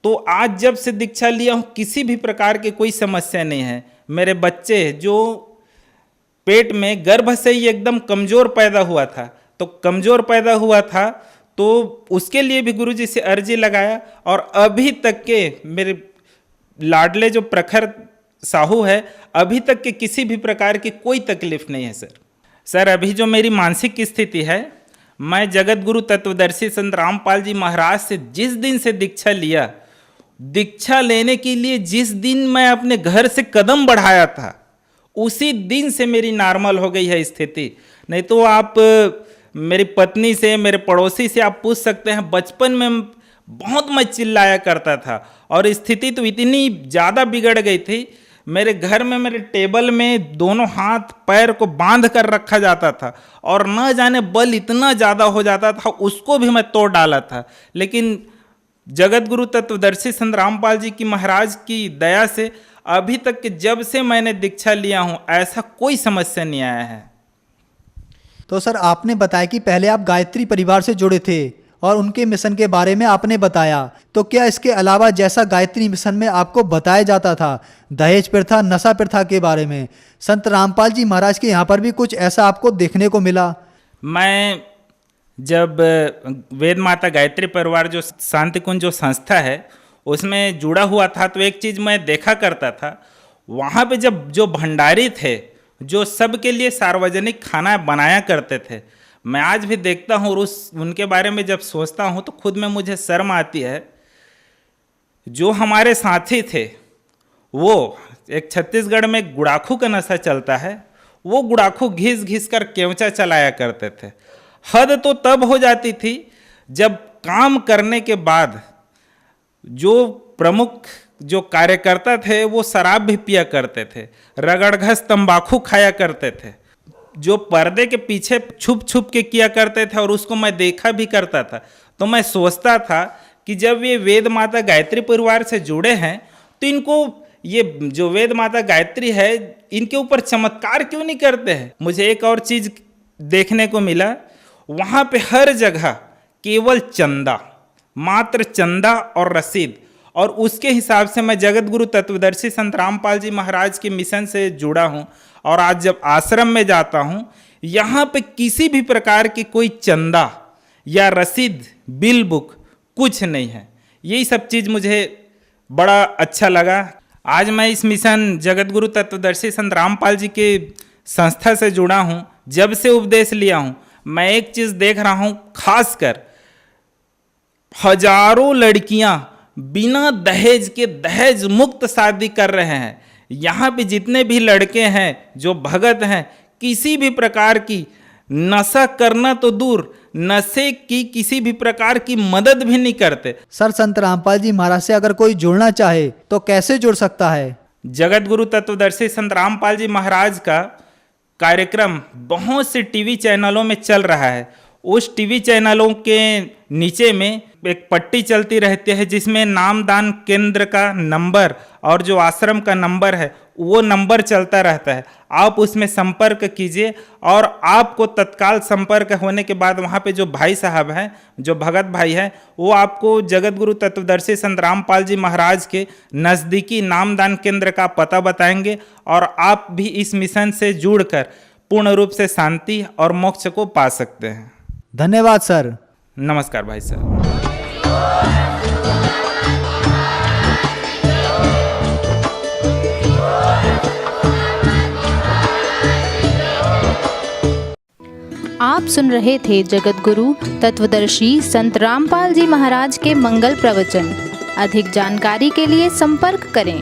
तो आज जब से दीक्षा लिया हूँ किसी भी प्रकार की कोई समस्या नहीं है। मेरे बच्चे जो पेट में गर्भ से ही एकदम कमज़ोर पैदा हुआ था, तो उसके लिए भी गुरुजी से अर्जी लगाया और अभी तक के मेरे लाडले जो प्रखर साहू है, अभी तक के किसी भी प्रकार की कोई तकलीफ नहीं है सर। अभी जो मेरी मानसिक स्थिति है, मैं जगत गुरु तत्वदर्शी संत रामपाल जी महाराज से जिस दिन से दीक्षा लिया, दीक्षा लेने के लिए जिस दिन मैं अपने घर से कदम बढ़ाया था, उसी दिन से मेरी नॉर्मल हो गई है स्थिति। नहीं तो आप मेरी पत्नी से, मेरे पड़ोसी से आप पूछ सकते हैं, बचपन में बहुत मैं चिल्लाया करता था और स्थिति तो इतनी ज़्यादा बिगड़ गई थी, मेरे घर में मेरे टेबल में दोनों हाथ पैर को बांध कर रखा जाता था और न जाने बल इतना ज़्यादा हो जाता था, उसको भी मैं तोड़ डाला था। लेकिन जगत गुरु तत्वदर्शी संत रामपाल जी की महाराज की दया से अभी तक के जब से मैंने दीक्षा लिया हूँ ऐसा कोई समस्या नहीं आया है। तो सर आपने बताया कि पहले आप गायत्री परिवार से जुड़े थे और उनके मिशन के बारे में आपने बताया, तो क्या इसके अलावा जैसा गायत्री मिशन में आपको बताया जाता था दहेज प्रथा, नशा प्रथा के बारे में, संत रामपाल जी महाराज के यहाँ पर भी कुछ ऐसा आपको देखने को मिला? मैं जब वेद माता गायत्री परिवार जो शांति कुंज जो संस्था है उसमें जुड़ा हुआ था, तो एक चीज़ मैं देखा करता था, वहाँ पे जब जो भंडारी थे जो सबके लिए सार्वजनिक खाना बनाया करते थे, मैं आज भी देखता हूँ और उनके बारे में जब सोचता हूँ तो खुद में मुझे शर्म आती है। जो हमारे साथी थे, वो एक छत्तीसगढ़ में गुड़ाखू का नशा चलता है, वो गुड़ाखू घिस घिस कर केवचा चलाया करते थे। हद तो तब हो जाती थी जब काम करने के बाद जो प्रमुख जो कार्यकर्ता थे वो शराब भी पिया करते थे, रगड़घस तंबाकू खाया करते थे, जो पर्दे के पीछे छुप छुप के किया करते थे और उसको मैं देखा भी करता था। तो मैं सोचता था कि जब ये वेद माता गायत्री परिवार से जुड़े हैं तो इनको ये जो वेद माता गायत्री है इनके ऊपर चमत्कार क्यों नहीं करते हैं। मुझे एक और चीज़ देखने को मिला, वहाँ पे हर जगह केवल चंदा, मात्र चंदा और रसीद, और उसके हिसाब से मैं जगत गुरु तत्वदर्शी संत रामपाल जी महाराज के मिशन से जुड़ा हूँ। और आज जब आश्रम में जाता हूँ, यहाँ पे किसी भी प्रकार की कोई चंदा या रसीद, बिल बुक कुछ नहीं है। यही सब चीज़ मुझे बड़ा अच्छा लगा। आज मैं इस मिशन जगत गुरु तत्वदर्शी संत रामपाल जी के संस्था से जुड़ा हूँ। जब से उपदेश लिया हूँ, मैं एक चीज़ देख रहा हूँ, खासकर हजारों लड़कियाँ बिना दहेज के दहेज मुक्त शादी कर रहे हैं। यहाँ पे जितने भी लड़के हैं जो भगत हैं, किसी भी प्रकार की नशा करना तो दूर, नशे की किसी भी प्रकार की मदद भी नहीं करते। सर संत रामपाल जी महाराज से अगर कोई जुड़ना चाहे तो कैसे जुड़ सकता है? जगत गुरु तत्वदर्शी संत रामपाल जी महाराज का कार्यक्रम बहुत से टीवी चैनलों में चल रहा है। उस टीवी चैनलों के नीचे में एक पट्टी चलती रहती है जिसमें नामदान केंद्र का नंबर और जो आश्रम का नंबर है वो नंबर चलता रहता है। आप उसमें संपर्क कीजिए और आपको तत्काल संपर्क होने के बाद वहाँ पे जो भाई साहब हैं, जो भगत भाई हैं, वो आपको जगत गुरु तत्वदर्शी संत रामपाल जी महाराज के नज़दीकी नामदान केंद्र का पता बताएंगे और आप भी इस मिशन से जुड़कर पूर्ण रूप से शांति और मोक्ष को पा सकते हैं। धन्यवाद सर। नमस्कार भाई साहब। आप सुन रहे थे जगत गुरु तत्वदर्शी संत रामपाल जी महाराज के मंगल प्रवचन। अधिक जानकारी के लिए संपर्क करें।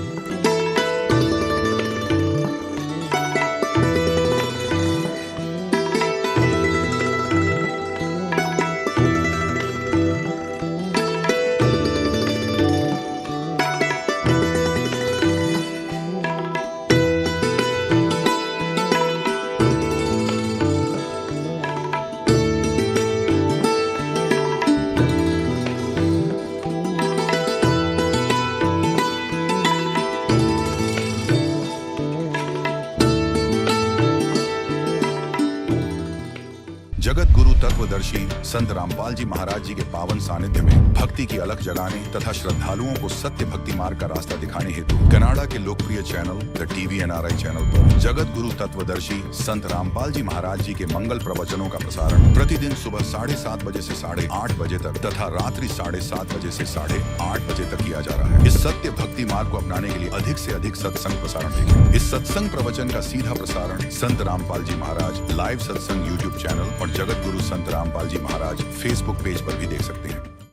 तत्वदर्शी संत रामपाल जी महाराज जी के पावन सानिध्य में भक्ति की अलख जगाने तथा श्रद्धालुओं को सत्य भक्ति मार्ग का रास्ता दिखाने हेतु कनाडा के लोकप्रिय channel the TV NRI channel पर जगत गुरु तत्वदर्शी संत रामपाल जी महाराज जी के मंगल प्रवचनों का प्रसारण प्रतिदिन सुबह 7:30 बजे से 8:30 बजे तक तथा रात्रि 7:30 बजे से 8:30 बजे तक किया जा रहा है। इस सत्य भक्ति मार्ग को अपनाने के लिए अधिक से अधिक सत्संग प्रसारण देखें। इस सत्संग प्रवचन का सीधा प्रसारण संत रामपाल जी महाराज लाइव सत्संग YouTube चैनल और जगत गुरु संत रामपाल जी महाराज Facebook पेज पर भी देख सकते हैं।